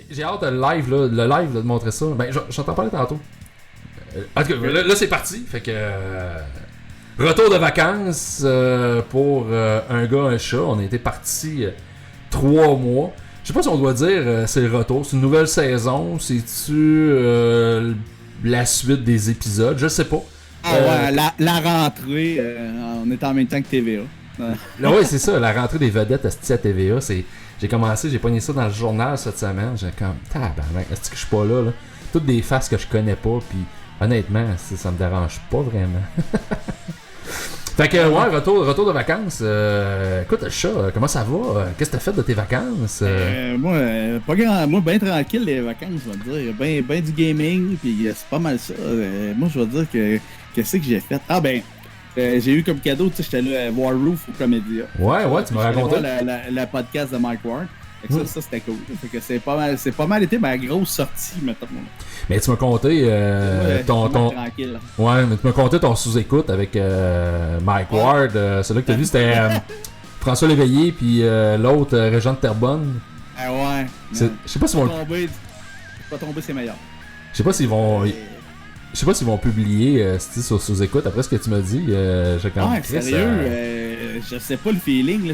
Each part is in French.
J'ai hâte le live de montrer ça. Ben, j'entends parler tantôt. En tout cas, là c'est parti. Fait que. Retour de vacances pour un gars, un chat. On a été partis 3 mois. Je sais pas si on doit dire c'est le retour. C'est une nouvelle saison. C'est-tu la suite des épisodes? Je sais pas. Ouais, la rentrée, on est en même temps que TVA. Là, oui, c'est ça, la rentrée des vedettes à TVA. J'ai pogné ça dans le journal cette semaine. J'ai comme, tabarnak, est-ce que je suis pas là? Toutes des faces que je connais pas, puis honnêtement, ça me dérange pas vraiment. Fait que, ouais, retour de vacances. Écoute, le chat, comment ça va? Qu'est-ce que t'as fait de tes vacances? Moi, bien tranquille les vacances, je vais dire. Ben du gaming, puis c'est pas mal ça. Moi, je vais dire que qu'est-ce que j'ai fait? J'ai eu comme cadeau, tu sais, j'étais là à Warroof au Comédia. Ouais, tu m'as raconté. Le podcast de Mike Ward. Fait que ça, c'était cool. Fait que c'est pas mal été ma grosse sortie, mettons. Mais tu m'as conté ton... tranquille. Ouais, mais tu m'as conté ton sous-écoute avec Mike Ward. Celui que t'as vu, c'était François Léveillé, puis l'autre, Régent de Terrebonne. Ah ouais. Je sais pas s'ils vont... Pas tomber, c'est meilleur. Je sais pas s'ils vont publier sur sous-écoute. Après ce que tu m'as dit, j'ai quand même... sérieux, je sais pas le feeling, là,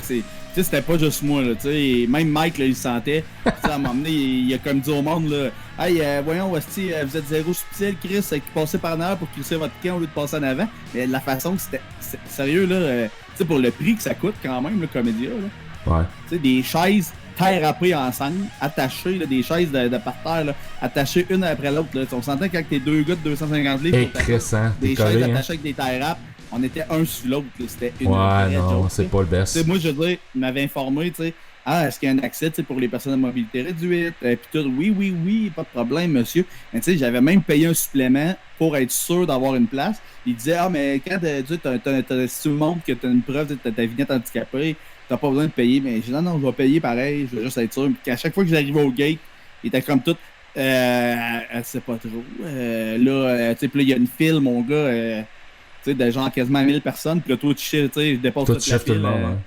c'était pas juste moi, là, tu sais, même Mike, là, il sentait. À un moment donné, il a comme dit au monde, là, hey, voyons, vous êtes zéro subtil, Chris, qui passait par en arrière pour crisser votre camp au lieu de passer en avant. Mais la façon que c'était, sérieux, là, tu sais, pour le prix que ça coûte quand même, le Comédia, là. Ouais. Tu sais, des chaises terre râpées ensemble, attachées, là, des chaises de parterre, là, attachées une après l'autre, là. On s'entend quand t'es 2 gars de 250 livres, des chaises attachées avec des terres râpes. On était un sur l'autre, là. C'était une non, c'est pas le best. T'sais, moi, je veux dire, il m'avait informé, tu sais, est-ce qu'il y a un accès pour les personnes à mobilité réduite? Puis tout, oui, pas de problème, monsieur. Mais tu sais, j'avais même payé un supplément pour être sûr d'avoir une place. Il disait, mais quand si tu me montres que tu as une preuve de ta vignette handicapée, t'as pas besoin de payer. Mais je dis, non, je vais payer pareil, je veux juste être sûr. Puis qu'à chaque fois que j'arrivais au gate, il était comme tout, elle sait pas trop. Là, tu sais, puis là, il y a une file, mon gars. Tu sais, de genre quasiment 1000 personnes, puis là, toi, tu sais, je dépose toute la file. Tout le monde,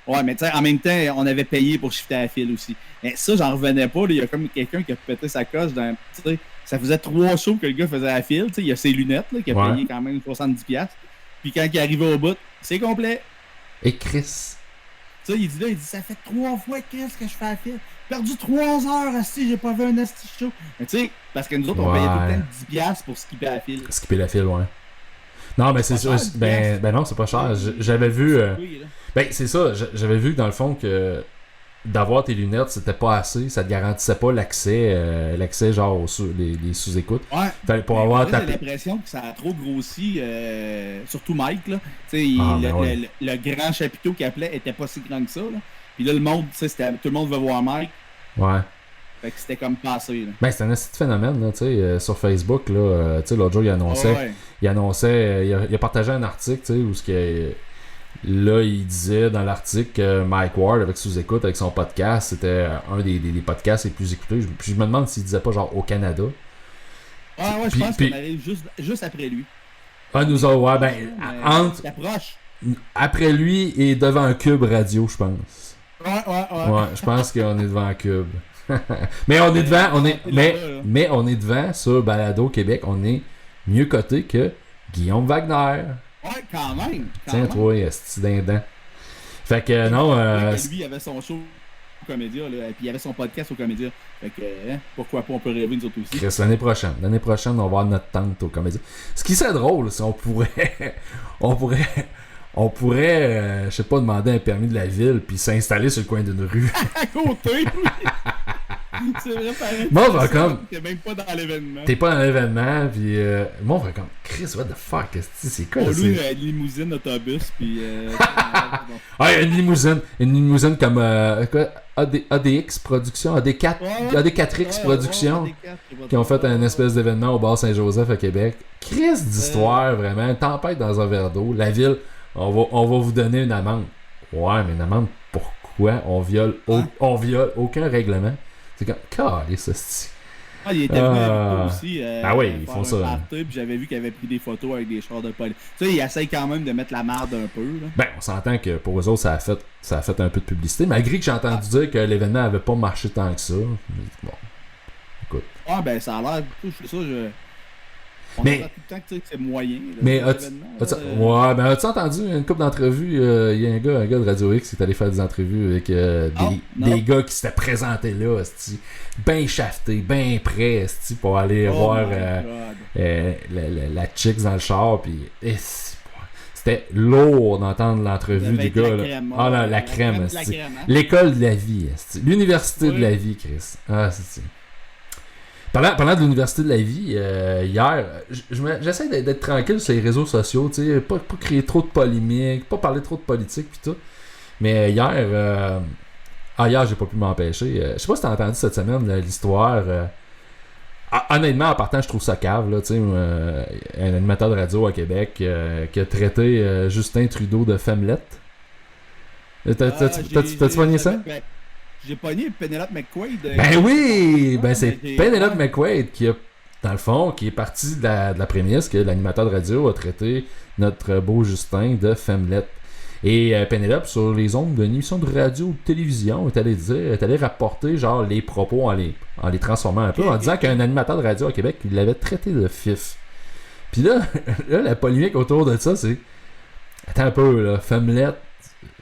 ouais, mais tu sais, en même temps, on avait payé pour shifter la file aussi. Mais ça, j'en revenais pas, il y a comme quelqu'un qui a pété sa coche dans, tu sais, ça faisait 3 shows que le gars faisait la file, tu sais, il y a ses lunettes, là, qui a payé quand même 70$. Puis quand il arrivait au bout, c'est complet. Et Chris. Tu sais, il dit, ça fait 3 fois, Chris, que je fais la file. Perdu 3 heures, asti, j'ai pas vu un asti show. Mais tu sais, parce que nous autres, on payait tout le temps 10$ pour skipper la file. Skipper la file, ouais. Non, mais c'est sûr. Ben non, c'est pas cher. J'avais vu. Ben, c'est ça. J'avais vu que dans le fond que d'avoir tes lunettes, c'était pas assez. Ça te garantissait pas l'accès genre les sous-écoutes. Ouais. Fallait pour avoir j'ai l'impression que ça a trop grossi, surtout Mike, là. Tu sais, le grand chapiteau qu'il appelait était pas si grand que ça, là. Puis là, le monde, tu sais, tout le monde veut voir Mike. Ouais. Fait que c'était comme passé, là. Ben, c'est un petit phénomène, là, tu sais, sur Facebook, là, tu sais, l'autre jour, il annonçait, il a partagé un article, tu sais, où là, il disait dans l'article que Mike Ward, avec sous-écoute, avec son podcast, c'était un des podcasts les plus écoutés. Puis je me demande s'il disait pas genre au Canada. Ouais, je pense qu'on arrive juste après lui. Ah, nous autres, ouais, ben, entre... Après lui et devant un Cube Radio, je pense. Ouais, je pense qu'on est devant un Cube. Mais on est devant, mais on est devant sur Balado Québec, on est mieux coté que Guillaume Wagner. Ouais, quand même. Tiens, toi, c'est dindin. Fait que non. Lui, il avait son show au Comédia, là, puis il avait son podcast au Comédia. Fait que, pourquoi pas, on peut rêver nous autres aussi. Chris, l'année prochaine, on va avoir notre tente au Comédia. Ce qui serait drôle, c'est on pourrait, je sais pas, demander un permis de la ville puis s'installer sur le coin d'une rue. À côté, c'est vrai, pareil. Moi, on va comme. T'es même pas dans l'événement. T'es pas dans l'événement, puis moi, on va comme. Chris, what the fuck, c'est quoi, on loue une limousine, autobus, puis. une limousine comme. Quoi, ADX Production, AD4X Production, qui ont fait un espèce d'événement au bar Saint-Joseph à Québec. Chris d'histoire, vraiment. Tempête dans un verre d'eau. La ville. On va vous donner une amende. Ouais, mais une amende, pourquoi? On viole aucun règlement. C'est comme, calisse, ça. Il était venu aussi. Oui, ils font ça. Puis j'avais vu qu'il avait pris des photos avec des chars de police. Tu sais, il essaye quand même de mettre la marde un peu. Là. Ben, on s'entend que pour eux autres, ça a fait un peu de publicité. Malgré que j'ai entendu dire que l'événement avait pas marché tant que ça. Bon. Ouais, ben ça a l'air, je sais ça, on Mais- entend tout le temps que c'est moyen. Là, Mais l'événement, as-tu entendu une couple d'entrevues? Il y a un gars de Radio X qui est allé faire des entrevues avec des gars qui s'étaient présentés là, bien shaftés, bien prêts pour aller voir la chicks dans le char. Puis c'était lourd d'entendre l'entrevue du gars. Là. Crème, Ah là, la crème. la crème, hein? L'école de la vie. L'université de la vie, Chris. Ah, c'est Parlant de l'université de la vie, hier, j'essaie d'être tranquille sur les réseaux sociaux, tu sais, pas créer trop de polémiques, pas parler trop de politique pis tout. Mais hier, hier j'ai pas pu m'empêcher. Je sais pas si t'as entendu cette semaine l'histoire. Honnêtement, en partant, je trouve ça cave, là, tu sais, un animateur de radio à Québec qui a traité Justin Trudeau de femmelette. T'as-tu pogné ça? J'ai pogné Penelope McQuaid. Ben oui! Ben c'est mais Penelope McQuaid qui a, dans le fond, qui est partie de la prémisse que l'animateur de radio a traité notre beau Justin de femmelette. Et Penelope, sur les ondes d'une émission de radio ou de télévision, est allée rapporter genre les propos en les transformant un peu, en disant qu'un animateur de radio à Québec, il l'avait traité de fif. Puis là, la polémique autour de ça, c'est... Attends un peu, là, femmelette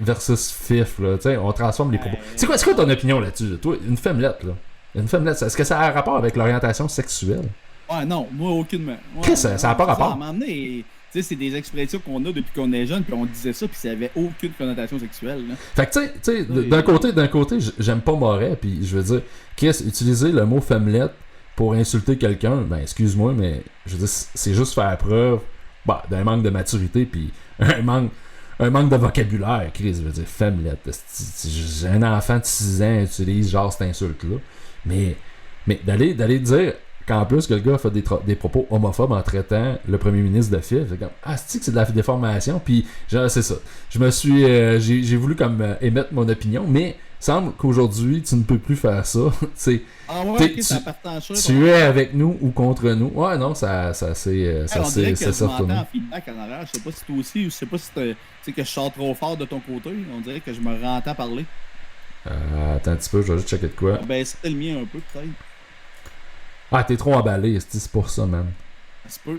versus fif, là, tu sais, on transforme les propos. C'est quoi ton opinion là-dessus, toi, une femmelette, là? Une femmelette, est-ce que ça a un rapport avec l'orientation sexuelle? Ouais, non, moi, aucunement. Ça n'a pas rapport. À un moment donné, tu sais, c'est des expressions qu'on a depuis qu'on est jeune, puis on disait ça, puis ça avait aucune connotation sexuelle, là. Fait que, tu sais, d'un côté, j'aime pas Moret, puis je veux dire, Chris, utiliser le mot femmelette pour insulter quelqu'un, ben, excuse-moi, mais, je veux dire, c'est juste faire preuve, d'un manque de maturité, puis un manque de vocabulaire, Chris, je veux dire, femmelette. Un enfant de 6 ans utilise genre cette insulte-là. Mais d'aller dire qu'en plus que le gars a fait des propos homophobes en traitant le premier ministre de fif, c'est comme, c'est de la déformation, puis genre, c'est ça. Je me suis, j'ai voulu comme émettre mon opinion, mais semble qu'aujourd'hui, tu ne peux plus faire ça. Tu es avec nous ou contre nous. Ouais, non, ça c'est certain. En feedback en arrière, je sais pas si toi aussi, ou je sais pas si tu sais que je sors trop fort de ton côté. On dirait que je me rentends parler. Attends un petit peu, je vais juste checker de quoi. Ben, c'était le mien un peu, peut-être. Ah, t'es trop emballé, c'est pour ça, man.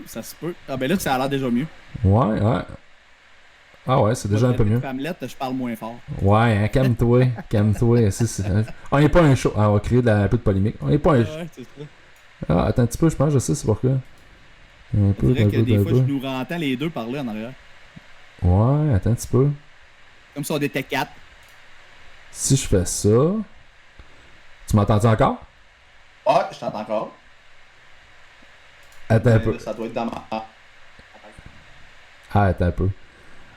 Ça se peut. Ah, ben là, ça a l'air déjà mieux. Ouais. Ah ouais, c'est déjà un peu mieux. Femmelette, je parle moins fort. Ouais, hein, calme-toi. On n'est pas un show. On va créer un peu de polémique. On n'est pas un show. Ouais, c'est ça. Ah, attends un petit peu, je pense, je sais c'est pourquoi. On dirait que des fois, je nous entends les deux parler en arrière. Ouais, attends un petit peu. Comme si on était 4. Si je fais ça... Tu m'entends encore? Ouais, je t'entends encore. Attends un peu. Ça doit être dans ma... Attends un peu.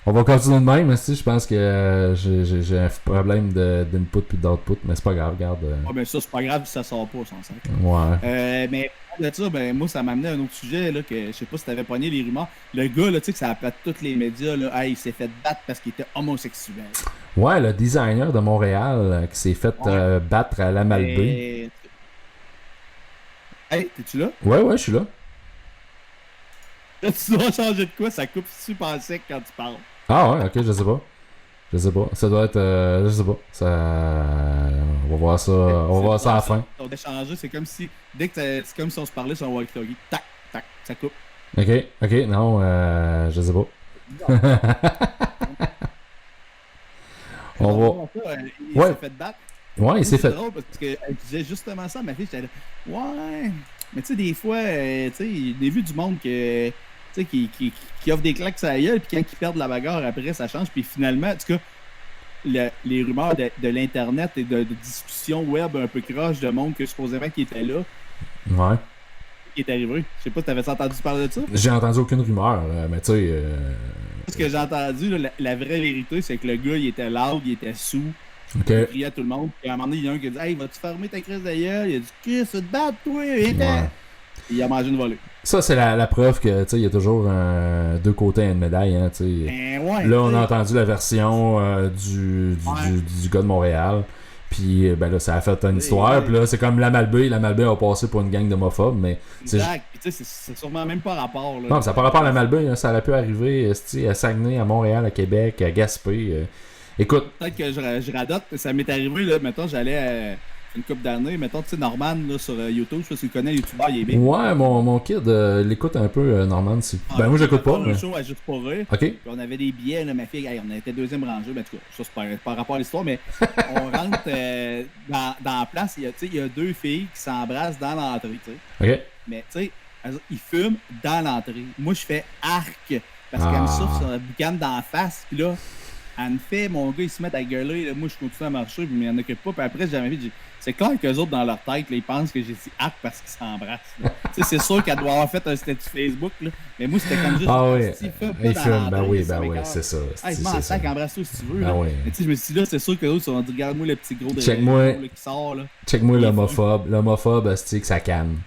On va continuer de même, si je pense que j'ai un problème d'input puis d'output, mais c'est pas grave, regarde. Ouais, ben ça, c'est pas grave si ça sort pas, sans sac. Ouais. Mais de ça, ben moi, ça m'a amené à un autre sujet, là, que je sais pas si t'avais pogné les rumeurs. Le gars, là, tu sais, que ça a appelé tous les médias, là, il s'est fait battre parce qu'il était homosexuel. Ouais, le designer de Montréal qui s'est fait battre à la Malbaie. Hey, t'es-tu là? Ouais, je suis là. Là, tu dois changer de quoi? Ça coupe super sec quand tu parles. Ah ouais, ok, je sais pas. Ça doit être... je sais pas. On va voir ça, à la fin. On a changé, c'est comme si... C'est comme si on se parlait sur un walkie-talkie. Tac, tac, ça coupe. Ok, non, je sais pas. On va... Il s'est fait battre. Ouais, il s'est fait... C'est drôle parce qu'elle disait justement ça, ma fille, j'étais là... Ouais... Mais tu sais, des fois, tu sais, j'ai vu du monde qui offre des claques à la gueule, puis quand ils perdent la bagarre, après, ça change. Puis finalement, en tout cas, les rumeurs de l'Internet et de discussions web un peu croches de monde que supposément qui était là. Ouais. Qui est arrivé. Je sais pas si t'avais entendu parler de ça? J'ai entendu aucune rumeur, mais tu sais... Ce que j'ai entendu, là, la vraie vérité, c'est que le gars, il était loud, il était sous. Il criait à tout le monde. Puis à un moment donné, il y en a un qui a dit Hey, vas-tu fermer ta crise de gueule? Il a dit Chris, tu te battre, toi, viens-t'en. Il a mangé une volée. Ça, c'est la preuve que, tu sais, il y a toujours deux côtés à une médaille, hein, tu sais. Là, on a entendu la version du gars de Montréal. Puis, ben là, ça a fait une histoire. Puis là, c'est comme la Malbaie a passé pour une gang d'homophobes, mais... Exact. Puis tu sais, c'est sûrement même pas rapport, là. Non, ça n'a pas rapport à la Malbaie, hein. Ça aurait pu arriver, à Saguenay, à Montréal, à Québec, à Gaspé... Écoute. Peut-être que je radote, ça m'est arrivé, là, mettons, j'allais une couple d'années. Mettons, tu sais, Norman, là, sur YouTube, je sais pas si tu connais, le YouTuber, il est bien. Ouais, mon kid l'écoute un peu, Norman. Ben, moi, j'écoute pas. Un show à Juste pour rire. OK. Puis on avait des billets, là, ma fille, on était deuxième rangée, mais en tout cas, ça, c'est par rapport à l'histoire, mais on rentre dans la place, il y a deux filles qui s'embrassent dans l'entrée, tu sais. OK. Mais, tu sais, ils fument dans l'entrée. Moi, je fais arc, parce qu'elle me souffle sur la boucane d'en face, puis là, elle me fait, mon gars, ils se mettent à gueuler, là, moi, je continue à marcher, puis ils m'en occupent pas, puis après, j'ai jamais vu, c'est clair qu'eux autres, dans leur tête, là, ils pensent que j'ai dit arc parce qu'ils s'embrassent. Tu sais, c'est sûr qu'elle doit avoir fait un statut Facebook, là, mais moi, c'était comme juste, ils fument, ben oui, c'est ça. Hey, je m'en sac, embrasse-toi si tu veux. Ben oui. Mais tu sais, je me suis dit, là, c'est sûr que l'autre, ils ont dit, regarde-moi le petit gros de Check-moi qui sort, là. Check-moi l'homophobe. L'homophobe, c'est que ça canne.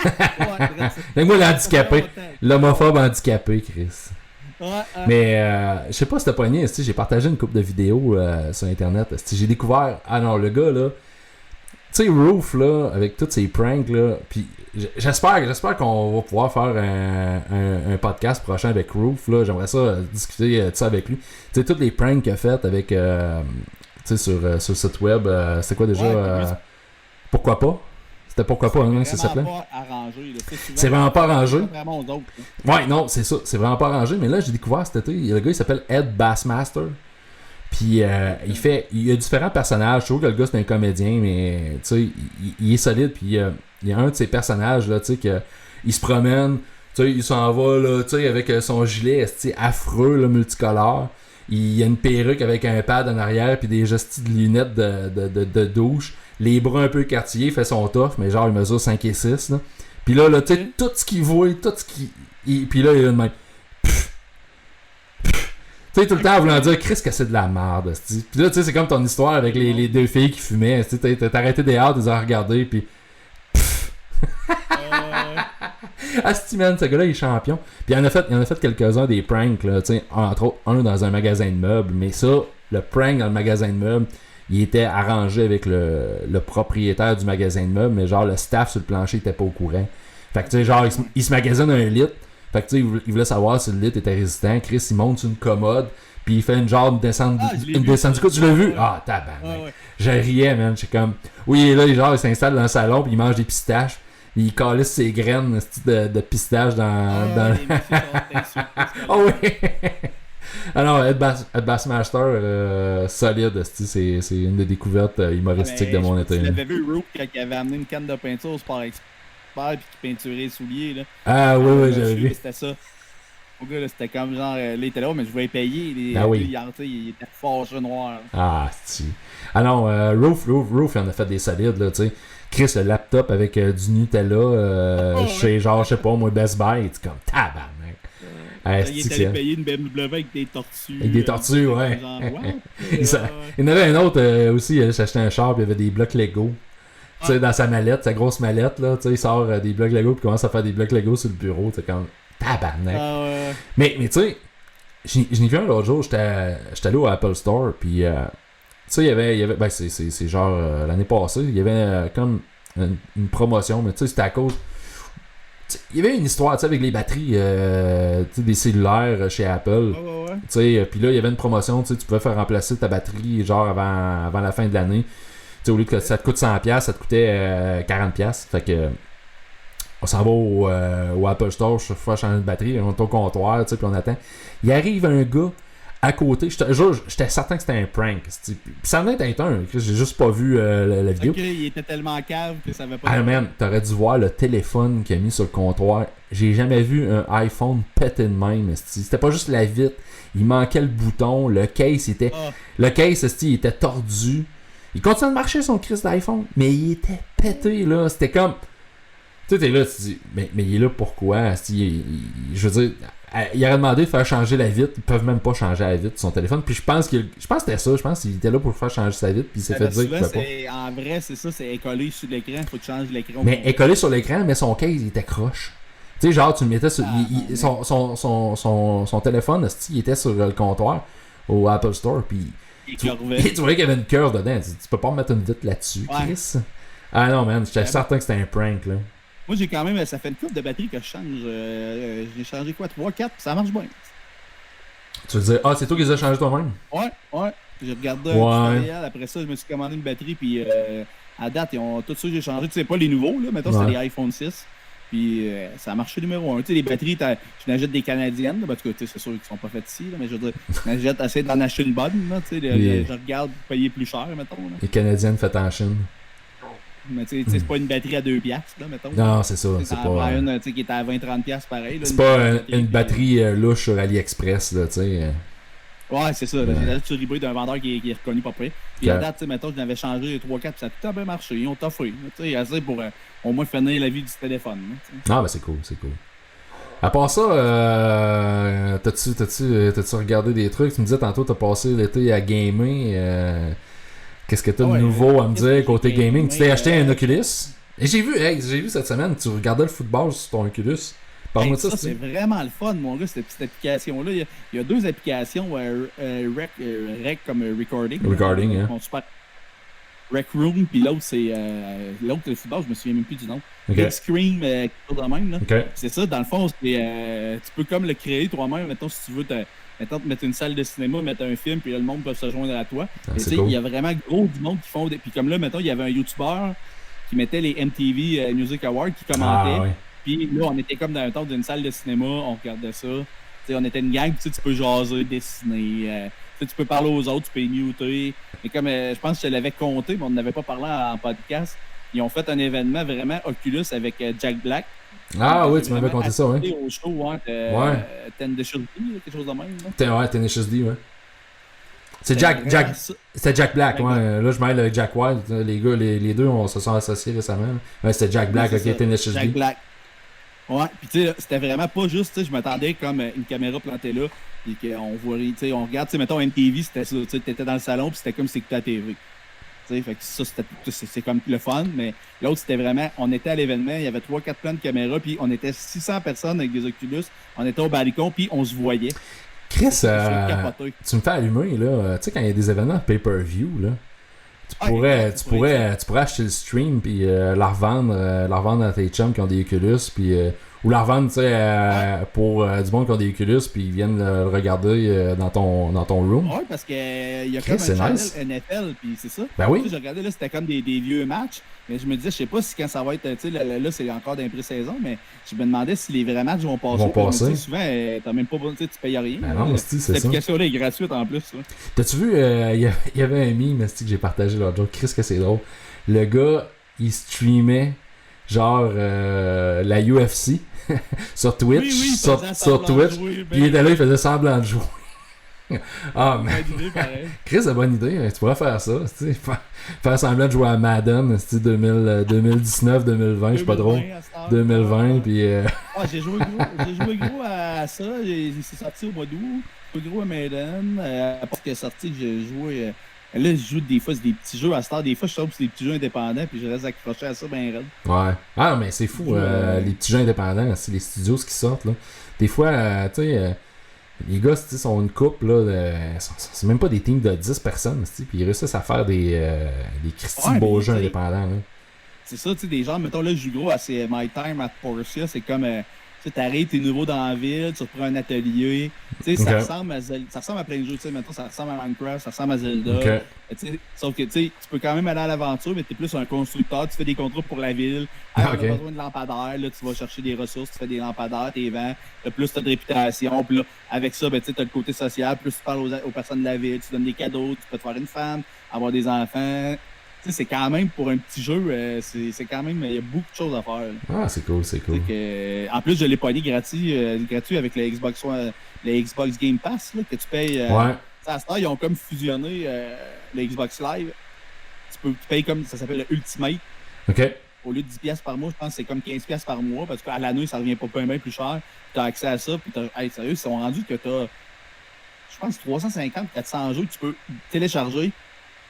Check-moi l'handicapé. L'homophobe handicapé, Chris. Mais je sais pas si t'as pogné, j'ai partagé une couple de vidéos sur internet. J'ai découvert, le gars là, tu sais, Roof là, avec tous ses pranks là, puis j'espère qu'on va pouvoir faire un podcast prochain avec Roof là. J'aimerais ça discuter de ça avec lui. Tu sais, tous les pranks qu'il a fait avec, tu sais, sur le site web, c'était quoi déjà, pourquoi pas? C'était pourquoi pas, hein, ça s'appelait? C'est vraiment pas arrangé. Ouais, non, c'est ça. C'est vraiment pas arrangé. Mais là, j'ai découvert cet été, le gars, il s'appelle Ed Bassmaster. Puis, il y a différents personnages. Je trouve que le gars, c'est un comédien, mais, tu sais, il est solide. Puis, il y a un de ses personnages, là, tu sais, il se promène. Tu sais, il s'en va, là, tu sais, avec son gilet, affreux, là, multicolore. Il y a une perruque avec un pad en arrière, puis des gestes de lunettes de douche. Les bras un peu écartillés, il fait son tough, mais genre il mesure 5 et 6. Là. Puis là, tu sais, tout ce qu'il voit, tout ce qu'il. Puis là, il a une main. Tu sais, tout le temps en voulant dire Chris que c'est de la merde. Puis là, tu sais, c'est comme ton histoire avec les deux filles qui fumaient. Tu sais, t'as arrêté des hâtes, t'es à regarder, puis. Asti, man, ce gars-là, il est champion. Puis il en a fait quelques-uns des pranks, là, tu sais, entre autres, un dans un magasin de meubles. Mais ça, le prank dans le magasin de meubles, il était arrangé avec le propriétaire du magasin de meubles, mais genre le staff sur le plancher était pas au courant. Fait que tu sais, genre, il se magasine un lit. Fait que tu sais, il voulait savoir si le lit était résistant. Chris, il monte sur une commode, puis il fait une genre de descente du coup. Tu l'as vu? Ah, tabarnak. Je riais, man. J'étais comme. Oui, là, genre, il s'installe dans le salon, puis il mange des pistaches. Il calisse ses graines de pistaches dans... Oh oui! Alors, Ed Bassmaster, solide, c'est une des découvertes humoristiques de mon été. Tu l'avais vu, Rook, quand il avait amené une canne de peinture au Sport Expert puis qu'il peinturait les souliers. Là. Ah oui, j'avais vu. C'était ça. Au gars, là, c'était comme genre, là, il était là, mais je voulais payer. Il était fâché noir. Ah, si. Ah non, Roof, il en a fait des solides, là, tu sais. Chris, le laptop avec du Nutella chez genre, je sais pas, moi, Best Buy, c'est comme tabarnak. Il est allé payer une BMW avec des tortues. Avec des tortues, ouais. Genre, il y en avait un autre aussi, il s'achetait un char, puis il y avait des blocs Lego. Tu sais, dans sa mallette, sa grosse mallette, là, tu sais, il sort des blocs Lego, puis commence à faire des blocs Lego sur le bureau, c'est comme tabarnak. Mais tu sais, je n'ai vu un l'autre jour, j'étais allé au Apple Store, puis tu sais, il y avait ben c'est genre l'année passée, il y avait comme une promotion, mais tu sais, c'était à cause. Il y avait une histoire, tu sais, avec les batteries des cellulaires chez Apple. Tu sais, puis là, il y avait une promotion, tu sais, tu pouvais faire remplacer ta batterie genre avant la fin de l'année. Tu sais, au lieu que ça te coûte 100$, ça te coûtait 40$. Fait que on s'en va au Apple Store, je fais changer de batterie, on est au comptoir, tu sais, puis on attend. Il arrive un gars à côté, j'étais certain que c'était un prank. Puis ça venait d'être un, j'ai juste pas vu la vidéo. Ok, il était tellement cave que ça avait pas. Ah man, t'aurais dû voir le téléphone qu'il a mis sur le comptoir. J'ai jamais vu un iPhone pété de même. C'était pas juste la vitre, il manquait le bouton, le case était. Le case, il était tordu. Il continuait de marcher son Christ d'iPhone, mais il était pété là. C'était comme. Tu sais, t'es là, tu te dis, mais il est là pourquoi? Je veux dire. Il aurait demandé de faire changer la vitre. Ils peuvent même pas changer la vitre de son téléphone. Puis je pense que c'était ça. Je pense qu'il était là pour faire changer sa vitre. Puis il s'est fait dire qu'il pouvait pas. En vrai, c'est ça. C'est écollé sur l'écran. Il faut que tu changes l'écran. Mais écollé sur l'écran, mais son case, il était croche. Tu sais, genre, tu le mettais sur. Son téléphone, il était sur le comptoir au Apple Store. Puis tu voyais qu'il y avait une curve dedans. Tu peux pas mettre une vitre là-dessus, Chris. Ah non, man. J'étais certain que c'était un prank, là. Moi, j'ai quand même, ça fait une couple de batterie que je change. J'ai changé quoi, 3, 4, ça marche bien. Tu veux dire, c'est toi qui les as changés toi-même? Ouais. J'ai regardé un tutoriel, après ça, je me suis commandé une batterie, puis à date, ils ont tout ça, j'ai changé. Tu sais, pas les nouveaux, là, mettons, c'était les iPhone 6. Puis ça a marché numéro 1. Tu sais, les batteries, je n'achète des canadiennes, là, parce que c'est sûr qu'ils sont pas faites ici, là, mais je veux dire, j'achète assez d'en acheter une bonne, là, tu sais, je regarde pour payer plus cher, mettons. Là. Les canadiennes faites en Chine. Mais tu sais, c'est pas une batterie à 2$, là, mettons. Non, c'est ça. C'est pas. Une qui est à 20-30$, pareil. Là, c'est pas une batterie louche sur AliExpress, là, tu sais. Ouais, c'est ça. J'ai allé sur eBay d'un vendeur qui est reconnu pas près. Puis à date, mettons, je l'avais changé 3-4, puis ça a tout à bien marché. Ils ont offert. Tu sais, assez pour au moins finir la vie du téléphone. Ah, ben c'est cool, c'est cool. À part ça, t'as-tu regardé des trucs? Tu me disais tantôt, t'as passé l'été à gamer. Qu'est-ce que t'as de nouveau à me dire côté gaming? Tu t'es acheté un Oculus? Et j'ai vu cette semaine, tu regardais le football sur ton Oculus. Parle-moi de ça, c'est vraiment le fun, mon gars, cette petite application-là. Il y a deux applications, Rec comme Recording. Recording, hein. Super Rec Room, puis l'autre, c'est l'autre, le football, je me souviens même plus du nom. Okay. Big Screen, quelque chose de même. Là. Okay. C'est ça, dans le fond, tu peux comme le créer toi-même. Mettons, si tu veux te mettre une salle de cinéma, mettre un film, puis là, le monde peut se joindre à toi. Il cool. Y a vraiment gros du monde qui font. Puis comme là, mettons, il y avait un YouTuber qui mettait les MTV Music Awards qui commentait. Ah, ouais. Puis là, on était comme dans un temps d'une salle de cinéma, on regardait ça. T'sais, on était une gang, tu peux jaser, dessiner. Tu peux parler aux autres, tu peux muter. Mais comme je pense que je l'avais compté, mais on n'avait pas parlé en podcast, ils ont fait un événement vraiment Oculus avec Jack Black. Ah oui, tu m'avais conté ça, oui. Au show, Tenacious D, quelque chose de même. Ouais, Tenacious D, ouais. C'est Jack Black, ouais. Là, je mêle avec Jack White. Les gars, les deux, on se sont associés récemment. Ouais, c'était Jack Black, ok, Tenacious D. Jack Black. Ouais, puis tu sais, c'était vraiment pas juste, tu sais, je m'attendais comme une caméra plantée là, et qu'on voit, tu sais, on regarde, tu sais, mettons MTV, c'était ça, tu sais, t'étais dans le salon, puis c'était comme si c'était à la TV. Tu sais, fait que ça, c'est comme le fun, mais l'autre, c'était vraiment, on était à l'événement, il y avait 3-4 plans de caméra, puis on était 600 personnes avec des Oculus, on était au balcon, puis on se voyait. Chris, tu me fais allumer, là, tu sais, quand il y a des événements pay-per-view, là, tu pourrais acheter le stream puis la revendre à tes chums qui ont des Oculus puis ou la revendre tu sais pour du monde qui ont des Oculus puis ils viennent le regarder dans ton room. Ouais, parce qu'il y a comme un channel NFL puis c'est ça. Ben oui. Tu sais, je regardais là, c'était comme des vieux matchs, mais je me disais je sais pas si quand ça va être tu sais là c'est encore dans les pré-saison, mais je me demandais si les vrais matchs vont passer. Mais, souvent t'as même pas tu payes rien. Ben non, c'est ça. Cette application là est gratuite en plus. Ça. T'as-tu vu il y avait un meme que j'ai partagé l'autre jour. Chris que c'est drôle. Le gars, il streamait genre la UFC sur Twitch, sur Twitch, puis il était là, il faisait semblant de jouer. Ah, mais Chris, c'est une bonne idée, tu pourrais faire ça, faire semblant de jouer à Madden, 2019-2020, je sais pas trop, 2020, puis... j'ai joué gros à ça, c'est sorti au mois d'août, j'ai joué gros à Madden, parce que c'est sorti que j'ai joué... Là, je joue des fois, c'est des petits jeux à Star. Des fois, je trouve que c'est des petits jeux indépendants, puis je reste accroché à ça bien raide. Ouais. Ah, mais c'est fou, les petits jeux indépendants, c'est les studios qui sortent, là. Des fois, tu sais, les gars, sont une couple, là, c'est même pas des teams de 10 personnes, puis ils réussissent à faire des beaux jeux indépendants, là. C'est ça, tu sais, des gens, mettons, là, je joue gros à My Time at Portia, c'est comme... tu t'arrives, t'es nouveau dans la ville, tu reprends un atelier. Tu sais, ça ressemble à plein de jeux. Tu sais, mettons, ça ressemble à Minecraft, ça ressemble à Zelda. Sauf que tu peux quand même aller à l'aventure, mais t'es plus un constructeur. Tu fais des contrats pour la ville. T'as besoin de lampadaires. Là, tu vas chercher des ressources, tu fais des lampadaires, t'es vends. Plus t'as de réputation. Puis là, avec ça, ben, tu as le côté social. Plus tu parles aux personnes de la ville. Tu donnes des cadeaux. Tu peux te faire une femme, avoir des enfants. C'est quand même, pour un petit jeu, c'est quand même, il y a beaucoup de choses à faire. Là. Ah, c'est cool. En plus, je l'ai pogné gratuit avec le Xbox Game Pass, là, que tu payes. Ouais. À ce temps, ils ont comme fusionné le Xbox Live. Tu payes comme, ça s'appelle le Ultimate. OK. Au lieu de 10$ par mois, je pense que c'est comme 15$ par mois, parce qu'à l'année, ça revient pas bien plus cher. Tu as accès à ça, puis sérieux, ils sont rendus que tu as, je pense, 350-400 jeux que tu peux télécharger.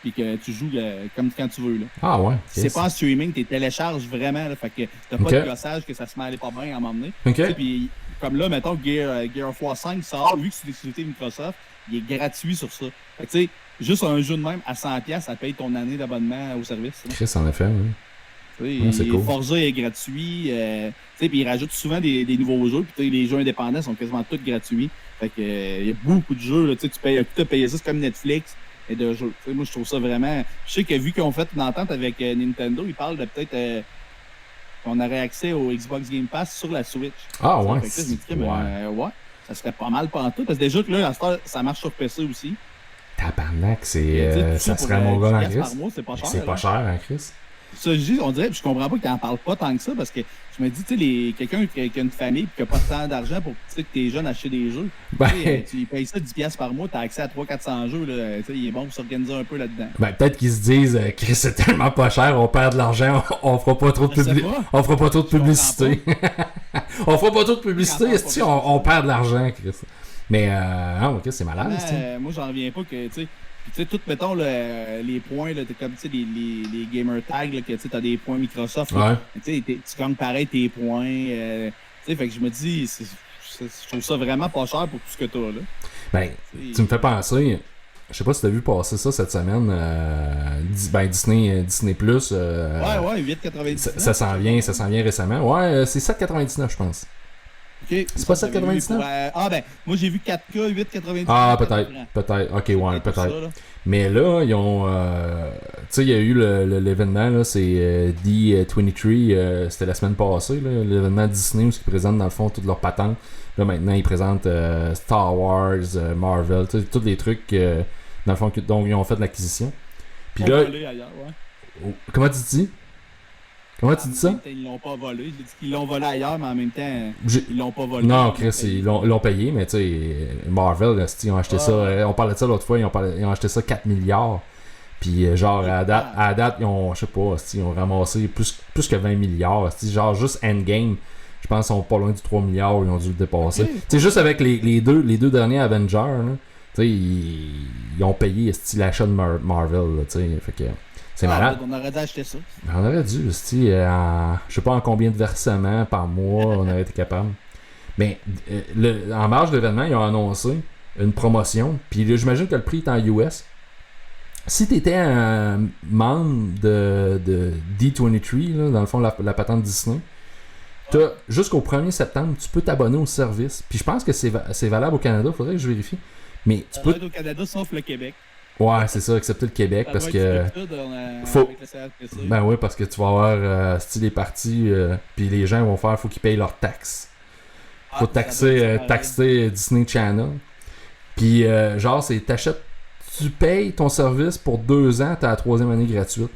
Puis que tu joues comme quand tu veux. Là. Ah ouais. C'est pas en streaming, tu télécharges vraiment. Là, fait que t'as pas de gossage que ça se met à aller pas bien à m'emmener. Puis comme là, mettons, Gear of War 5 sort, vu que c'est l'exclusivité Microsoft, il est gratuit sur ça. Fait que tu sais, juste un jeu de même à 100$, ça paye ton année d'abonnement au service. Chris, en effet, oui. C'est cool. Forza est gratuit. Puis ils rajoutent souvent des nouveaux jeux. Puis les jeux indépendants sont quasiment tous gratuits. Fait que il y a beaucoup de jeux. Là, tu payes ça, c'est comme Netflix. et de jeux. T'sais, moi, je trouve ça vraiment... Je sais que vu qu'ils ont fait une entente avec Nintendo, ils parlent de peut-être qu'on aurait accès au Xbox Game Pass sur la Switch. Ah ouais? Fait que là, je me dis, ouais, ça serait pas mal pantoute. Parce que déjà que là, à cette heure, ça marche sur PC aussi. Tabarnak, ça serait mon gars en Chris. C'est pas cher en Chris. Ça, on dirait, puis je comprends pas qu'ils en parlent pas tant que ça, parce que je me dis, tu sais, quelqu'un qui a une famille et qui a pas tant d'argent pour que tes jeunes achètent des jeux, tu payes ça 10$ par mois, tu as accès à 300-400 jeux, là, il est bon pour s'organiser un peu là-dedans. Peut-être qu'ils se disent, Chris, c'est tellement pas cher, on perd de l'argent, on fera pas trop de publicité. On fera pas trop de publicité. On fera pas trop de publicité, on perd de l'argent, Chris. Mais, non, ok, c'est malade, moi, j'en reviens pas que, tu sais, tu sais, tout, mettons, les points, là, comme, tu sais, les gamer tags, là, que tu as des points Microsoft, tu sais, tu gagnes pareil tes points, tu sais, fait que je me dis, je trouve ça vraiment pas cher pour tout ce que t'as, là. Ben, tu me fais penser, je sais pas si t'as vu passer ça cette semaine, Disney Plus. Ouais, 8,99. Ça s'en vient récemment. Ouais, c'est 7,99, je pense. Okay. C'est pas 7,99? Moi j'ai vu 4K, 8,99. Ah, peut-être. Ok, ouais, peut-être. Ça, mais là, ils ont. Tu sais, il y a eu l'événement, là, c'est D23, c'était la semaine passée, là, l'événement Disney où ils présentent dans le fond toutes leurs patentes. Là, maintenant, ils présentent Star Wars, Marvel, tous les trucs, dans le fond, dont ils ont fait de l'acquisition. Puis là. Ailleurs, ouais. Comment tu dis? Comment tu dis ça? Ils l'ont pas volé. J'ai dit qu'ils l'ont volé ailleurs, mais en même temps, ils l'ont pas volé. Non, Chris, ils l'ont payé, mais tu sais, Marvel, ils ont acheté ça. On parlait de ça l'autre fois, ils ont acheté ça 4 milliards. Puis genre, à date, ils ont, je sais pas, ils ont ramassé plus que 20 milliards. Genre, juste Endgame, je pense qu'ils sont pas loin du 3 milliards où ils ont dû le dépasser. Tu sais, juste avec les deux derniers Avengers, tu sais, ils ont payé l'achat de Marvel, tu sais, fait que... C'est malade. On aurait dû acheter ça. On aurait dû, je sais pas en combien de versements par mois on aurait été capable. Mais en marge de l'événement, ils ont annoncé une promotion. Puis là, j'imagine que le prix est en US. Si tu étais un membre de D23, là, dans le fond, la patente Disney, jusqu'au 1er septembre, tu peux t'abonner au service. Puis je pense que c'est valable au Canada, il faudrait que je vérifie. Mais tu peux. Au Canada, sauf le Québec. Ouais, c'est ça, excepté le Québec, parce que... Ben oui, parce que tu vas avoir les parties, puis les gens vont faut qu'ils payent leurs taxes. Faut taxer Disney Channel. Puis genre, tu payes ton service pour 2 ans, t'as la 3e année gratuite.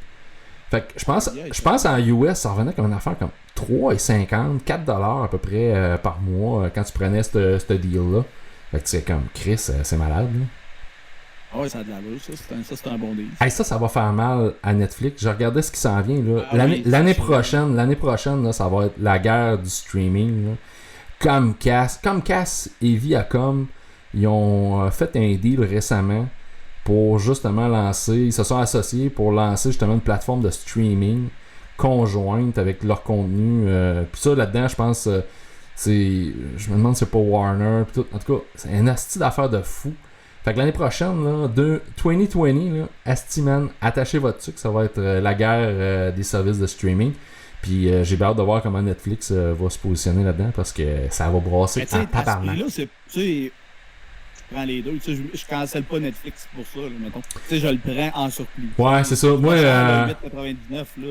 Fait que je pense en US, ça revenait comme une affaire comme 3,50, 4$ à peu près par mois quand tu prenais ce deal-là. Fait que tu sais, comme Chris, c'est malade, là. Ah ouais, ça a de l'allure, ça c'est un bon deal. Hey, ça va faire mal à Netflix. Je regardais ce qui s'en vient, là. L'année prochaine, là, ça va être la guerre du streaming, là. Comcast et Viacom, ils ont fait un deal récemment pour justement ils se sont associés pour lancer justement une plateforme de streaming conjointe avec leur contenu. Puis ça, là-dedans, je pense, je me demande si c'est pas Warner. Tout. En tout cas, c'est un asti d'affaires de fou. Fait que l'année prochaine, là, 2020, là, asti man, attachez votre truc, ça va être la guerre des services de streaming. Puis j'ai bien hâte de voir comment Netflix va se positionner là-dedans parce que ça va brasser en tabarnak. Là, je prends les deux. Je cancelle pas Netflix pour ça, là, mettons. Je le prends en surplus. Ouais, c'est ça. Moi, 8,99 là,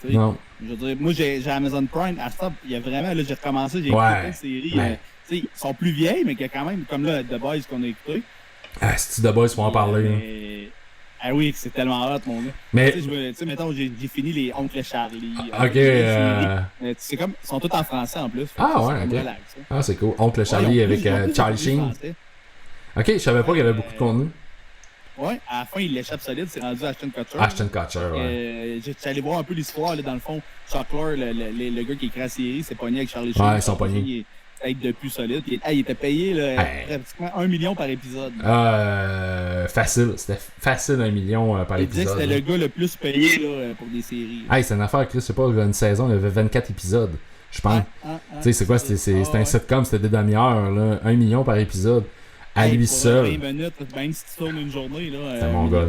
non. Je veux dire, moi j'ai Amazon Prime. À ça, il y a vraiment, là, j'ai recommencé, j'ai écouté une série. Ils sont plus vieilles, mais qu'il y a quand même, comme là, The Boys qu'on a écouté. Ah, si The Boys, faut en parler. Ah oui, c'est tellement hot, mon gars. Mais... Tu sais, mettons, j'ai fini les Oncles Charlie. Ok. C'est comme, ils sont tous en français en plus. Ah ouais, ok. Relax, ah, c'est cool. Oncle Charlie avec Charlie Sheen. Ok, je savais pas qu'il y avait beaucoup de contenu. Ouais, à la fin, il l'échappe solide, c'est rendu Ashton Kutcher. Ashton Kutcher, ouais. J'étais allé voir un peu l'histoire, là, dans le fond. Chuck Lorre, le gars qui écrit la série, s'est pogné avec Charlie Sheen. Ouais, ils sont pognés. Être de plus solide. Puis, il était payé là, pratiquement 1 million par épisode. Facile. C'était facile 1 million par épisode. Il disait que c'était le gars le plus payé là, pour des séries. Hey, c'est une affaire, Chris. Je sais pas, une saison, il y avait 24 épisodes. Je pense. Tu sais, c'est quoi? C'était un sitcom, c'était des demi-heures. Là, 1 million par épisode. À lui seul. 20 minutes, même si tu tournes une journée. C'est mon gars.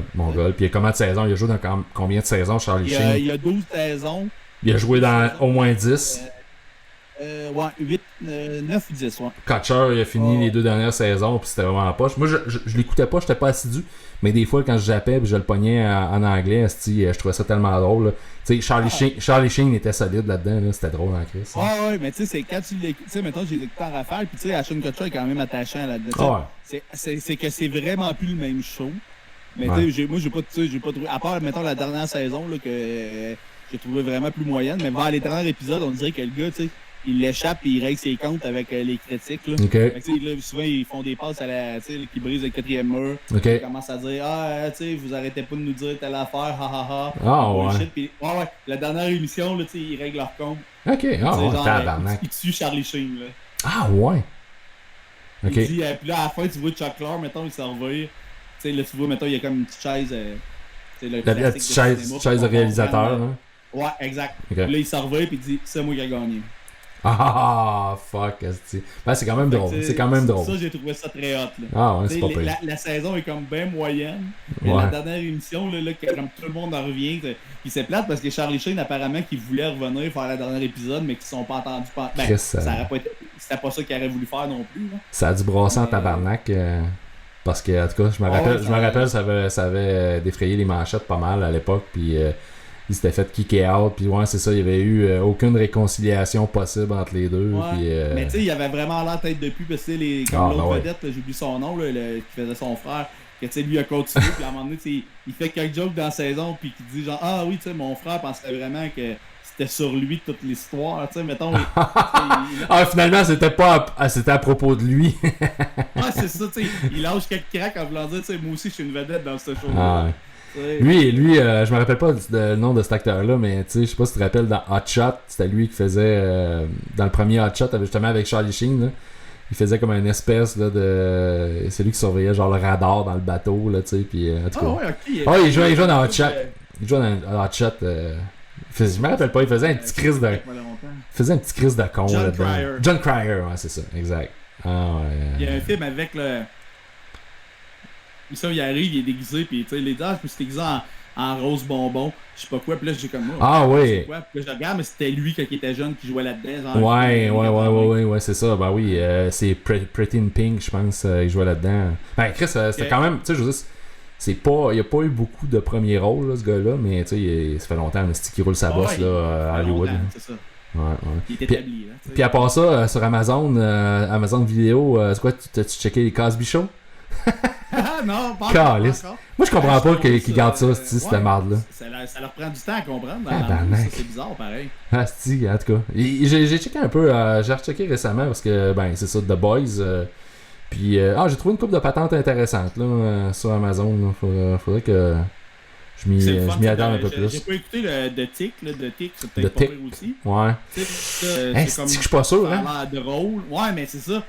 Puis il y a combien de saisons? Il a joué dans combien de saisons, Charlie Sheen? Il y a 12 saisons. Il a joué dans au moins 10. Ouais, 8, 9 ou 10, ouais. Catcher, il a fini les 2 dernières saisons, puis c'était vraiment en poche. Moi, je l'écoutais pas, j'étais pas assidu, mais des fois, quand je jappais, puis je le pognais en anglais, je trouvais ça tellement drôle. Tu sais, Charlie Sheen était solide là-dedans, là, c'était drôle en crise. Ouais, mais tu sais, c'est quand tu l'écoutes, tu sais, mettons, j'ai l'écouté en rafale, puis tu sais, Ashton Kutcher est quand même attachant là-dedans. C'est que c'est vraiment plus le même show. Mais tu sais, moi, j'ai pas trouvé, à part, mettons, la dernière saison, là, que j'ai trouvé vraiment plus moyenne, mais vers les derniers épisodes, on dirait que le gars, tu sais, il l'échappe et il règle ses comptes avec les critiques. Là. Okay. Là, souvent, ils font des passes à la, qui brisent le 4e mur. Okay. Ils commencent à dire vous arrêtez pas de nous dire telle affaire, ouais. Puis, la dernière émission, là, ils règlent leur compte. Ok, tabarnak. Ils tuent Charlie Sheen. Là. Ah ouais. Ok. Il dit, puis là, à la fin, tu vois Chuck Lorre, mettons, il s'en revient. Là, tu vois, mettons, il y a comme une petite chaise. La petite chaise de réalisateur, là. Ouais, exact. Okay. Là, il s'en revient et il dit, c'est moi qui ai gagné. Fuck, ben, c'est quand même drôle. C'est quand même drôle. Ça, j'ai trouvé ça très hot. Là. Ah ouais, c'est pas pire. La saison est comme bien moyenne. Mais la dernière émission, là, comme tout le monde en revient, c'est plate parce que Charlie Sheen, apparemment, qui voulait revenir faire le dernier épisode, mais qui ne sont pas entendus. C'était pas ça qu'il aurait voulu faire non plus. Là. Ça a dû brasser en tabarnak. Parce que, en tout cas, je me rappelle, ça avait défrayé les manchettes pas mal à l'époque. Puis il s'était fait kicker out, puis ouais, c'est ça, il n'y avait eu aucune réconciliation possible entre les deux. Ouais. Puis, mais tu sais, il avait vraiment l'air tête depuis, parce que l'autre vedette, j'oublie son nom, là, qui faisait son frère, que tu sais, lui a continué, puis à un moment donné, il fait quelques jokes dans la saison, puis qui dit genre, ah oui, tu sais, mon frère pensait vraiment que c'était sur lui toute l'histoire, tu sais, mettons. Finalement, c'était à propos de lui. Ouais, c'est ça, tu sais, il lâche quelques cracks en voulant dire, tu sais, moi aussi, je suis une vedette dans ce show-là. Ouais. Lui, je me rappelle pas le nom de cet acteur-là, mais tu sais, je sais pas si tu te rappelles, dans Hot Shot, c'était lui qui faisait, dans le premier Hot Shot, justement avec Charlie Sheen, là, il faisait comme une espèce là, de... C'est lui qui surveillait genre le radar dans le bateau, là, tu sais, puis en tout cas... il jouait dans Hot Shot. Il jouait dans Hot Shot... je me rappelle pas, il faisait un petit crise de... con, là-dedans. John Cryer, ouais, c'est ça, exact. Il y a un film avec le... Ça, il arrive, il est déguisé, puis tu sais, les gars, je me suis déguisé en rose bonbon, je sais pas quoi, puis là, j'ai comme moi. Oui. Puis là, je regarde, mais c'était lui, quand il était jeune, qui jouait là-dedans. Ouais, c'est ça. Ben oui, c'est Pretty in Pink, je pense, il jouait là-dedans. Ben, Chris, c'était quand même, tu sais, je veux dire, il n'y a pas eu beaucoup de premiers rôles, là, ce gars-là, mais tu sais, ça fait longtemps, qu'il roule sa bosse, là, à Hollywood. C'est ça. Ouais. Il est établi, là. Puis à part ça, sur Amazon Vidéo, c'est quoi, t'as-tu checké les Cosby Show? Non, pas encore. Moi, je comprends pas qu'ils gardent ça, cette merde-là. Ça leur prend du temps à comprendre. C'est bizarre, pareil. En tout cas. J'ai checké un peu, j'ai rechecké récemment parce que, ben, c'est ça, The Boys. Puis, j'ai trouvé une couple de patentes intéressantes, là, sur Amazon. Faudrait que je m'y attende un peu plus. J'ai pas écouté le The Tick, c'est peut-être pas pire aussi. Ouais. C'est que je suis pas sûr, hein. Ça a l'air drôle. Ouais, mais c'est ça.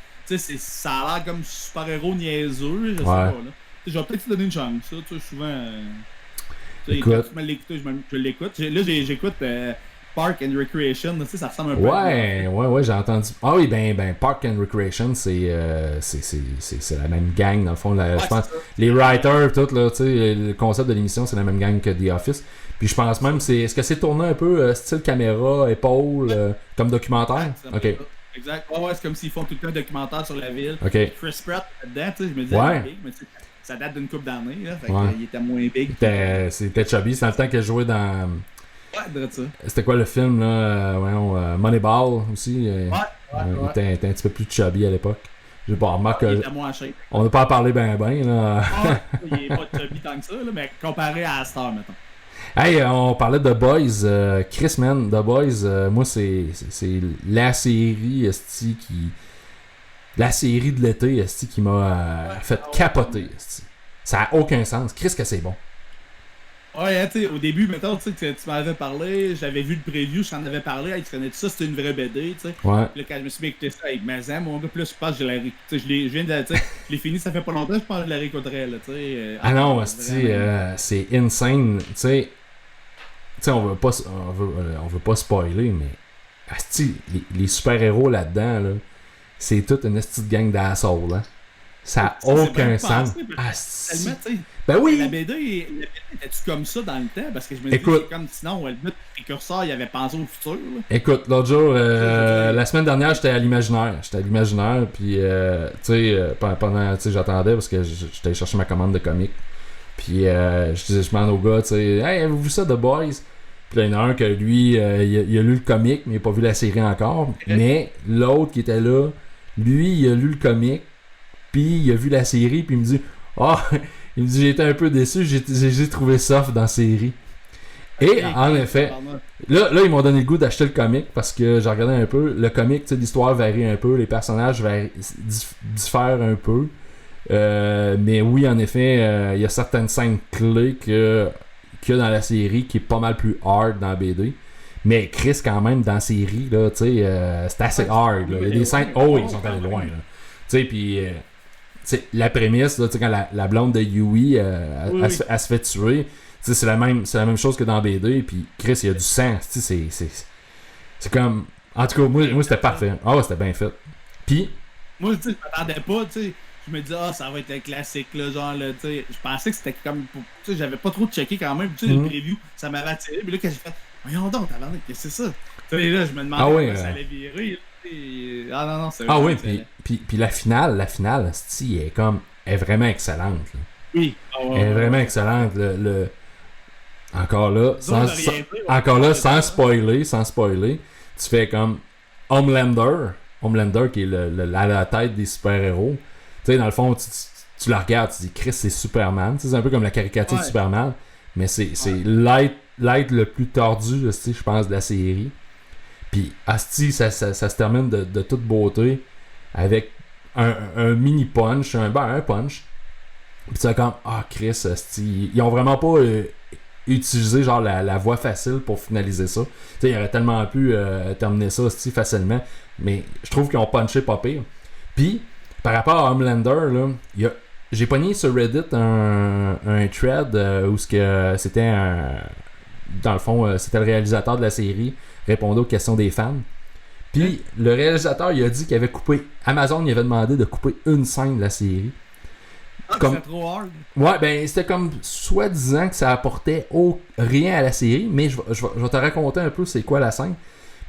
Ça a l'air comme super-héros niaiseux, je sais pas. Là. Je vais peut-être te donner une chance. Ça, souvent. Quand tu m'as l'écouté, je l'écoute. Là, j'écoute Park and Recreation. Ça ressemble un peu Ouais, j'ai entendu. Ah oui, ben Park and Recreation, c'est la même gang, dans le fond. Je pense les writers, tout, là, le concept de l'émission, c'est la même gang que The Office. Puis je pense même, est-ce que c'est tourné un peu style caméra, épaule, comme documentaire? Ok. Exact. Ouais, c'est comme s'ils font tout le temps un documentaire sur la ville. Okay. Chris Pratt là-dedans, je me disais, big, mais ça date d'une couple d'années, là. Fait qu'il était moins big. C'était chubby, c'est dans le temps qu'elle jouait dans. Ouais, de ça. C'était quoi le film, là? Moneyball aussi. Ouais. Il était un petit peu plus chubby à l'époque. J'ai pas remarqué. Il était moins shape. On n'a pas à parler ben, là. Il est pas chubby tant que ça, là, mais comparé à Star, mettons. Hey, on parlait de The Boys. Chris, man, The Boys, moi, c'est la série, la série de l'été, qui m'a fait capoter, Ça a aucun sens. Chris, que c'est bon. Ouais, tu sais, au début, mettons, tu m'avais parlé, j'avais vu le preview, je t'en avais parlé, tu connais tout ça, c'était une vraie BD, tu sais. Ouais. Puis là, quand je me suis mis à écouter ça avec Mazam, mon gars, plus je pense que je l'ai fini, ça fait pas longtemps, je pense que je la réécouterais, là, tu sais. Non, c'est insane, tu sais. Tu sais, on veut pas spoiler, mais asti, les super-héros là-dedans, là, c'est toute une petite gang d'assauts, hein. Ça n'a aucun sens. Ah, tellement, tu sais. Ben oui! La BD, était-tu comme ça dans le temps? Parce que je me dis, Écoute, comme sinon, le précurseur, il avait pensé au futur. Là. Écoute, l'autre jour, la semaine dernière, j'étais à l'imaginaire. Puis, tu sais, pendant, tu sais, j'attendais parce que j'étais allé chercher ma commande de comics. Puis, je demande au gars, tu sais, hey, avez-vous vu ça, The Boys? Puis là, il y en a un que lui, il a lu le comic, mais il n'a pas vu la série encore. Mais l'autre qui était là, lui, il a lu le comic, puis il a vu la série, puis il me dit, il me dit, j'ai été un peu déçu, j'ai trouvé soft dans la série. Et en effet, là, ils m'ont donné le goût d'acheter le comic parce que j'ai regardé un peu. Le comic, tu sais, l'histoire varie un peu, les personnages diffèrent un peu. Mais oui, en effet, il y a certaines scènes clés qu'il y a dans la série qui est pas mal plus hard dans la BD. Mais Chris, quand même, dans la série, là, tu sais, c'est assez hard. Là. Il y a des scènes. Ils sont allés loin. Tu sais, puis. La prémisse, là, quand la blonde de Yui, elle se fait tuer, c'est la même chose que dans BD, puis Chris, il y a du sang, c'est comme... En tout cas, moi c'était parfait. C'était bien fait. Puis... Moi, tu sais, je m'attendais pas, tu sais, je me disais, ça va être un classique, là, genre, là, tu sais, je pensais que c'était comme... Tu sais, j'avais pas trop checké quand même, tu sais, le preview, ça m'avait attiré, mais là, quand j'ai fait, voyons donc, tabarnak, qu'est-ce que c'est ça? Tu sais, là, je me demandais comment ça allait virer, non, c'est oui, puis la finale, est vraiment excellente. Là. Oui. Elle est vraiment excellente. Encore là, sans spoiler, tu fais comme Homelander qui est la tête des super-héros. Tu sais, dans le fond, tu la regardes, tu dis Chris, c'est Superman. C'est un peu comme la caricature de Superman, mais c'est l'être le plus tordu, je pense, de la série. Puis Asti, ça se termine de toute beauté avec un mini punch, un punch. Puis tu sais comme, Chris, Asti, ils ont vraiment pas utilisé genre la voie facile pour finaliser ça. Tu sais, ils auraient tellement pu terminer ça Asti facilement, mais je trouve qu'ils ont punché pas pire. Puis, par rapport à Homelander, là, j'ai pogné sur Reddit un thread où c'était dans le fond, c'était le réalisateur de la série répondait aux questions des fans. Puis le réalisateur, il a dit qu'il avait coupé... Amazon, il avait demandé de couper une scène de la série. C'était trop hard. Ouais, ben c'était comme soi-disant que ça apportait rien à la série, mais je vais te raconter un peu c'est quoi la scène.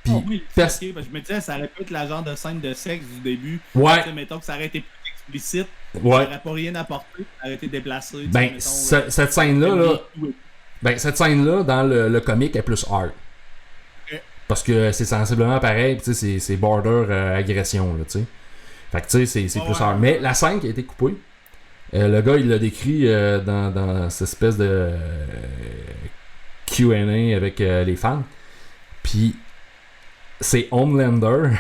Puis, je me disais, ça aurait pu être la genre de scène de sexe du début. Ouais. Mettons que ça aurait été plus explicite. Ouais. Ça n'aurait pas rien apporté. Ça aurait été déplacé. Ben, cette scène-là, cette scène-là, dans le comic, est plus hard. Parce que c'est sensiblement pareil, tu sais, c'est border agression, là, tu sais. Fait que, tu sais, c'est plus hard. Mais la scène qui a été coupée, le gars, il l'a décrit dans cette espèce de Q&A avec les fans. Puis, c'est Homelander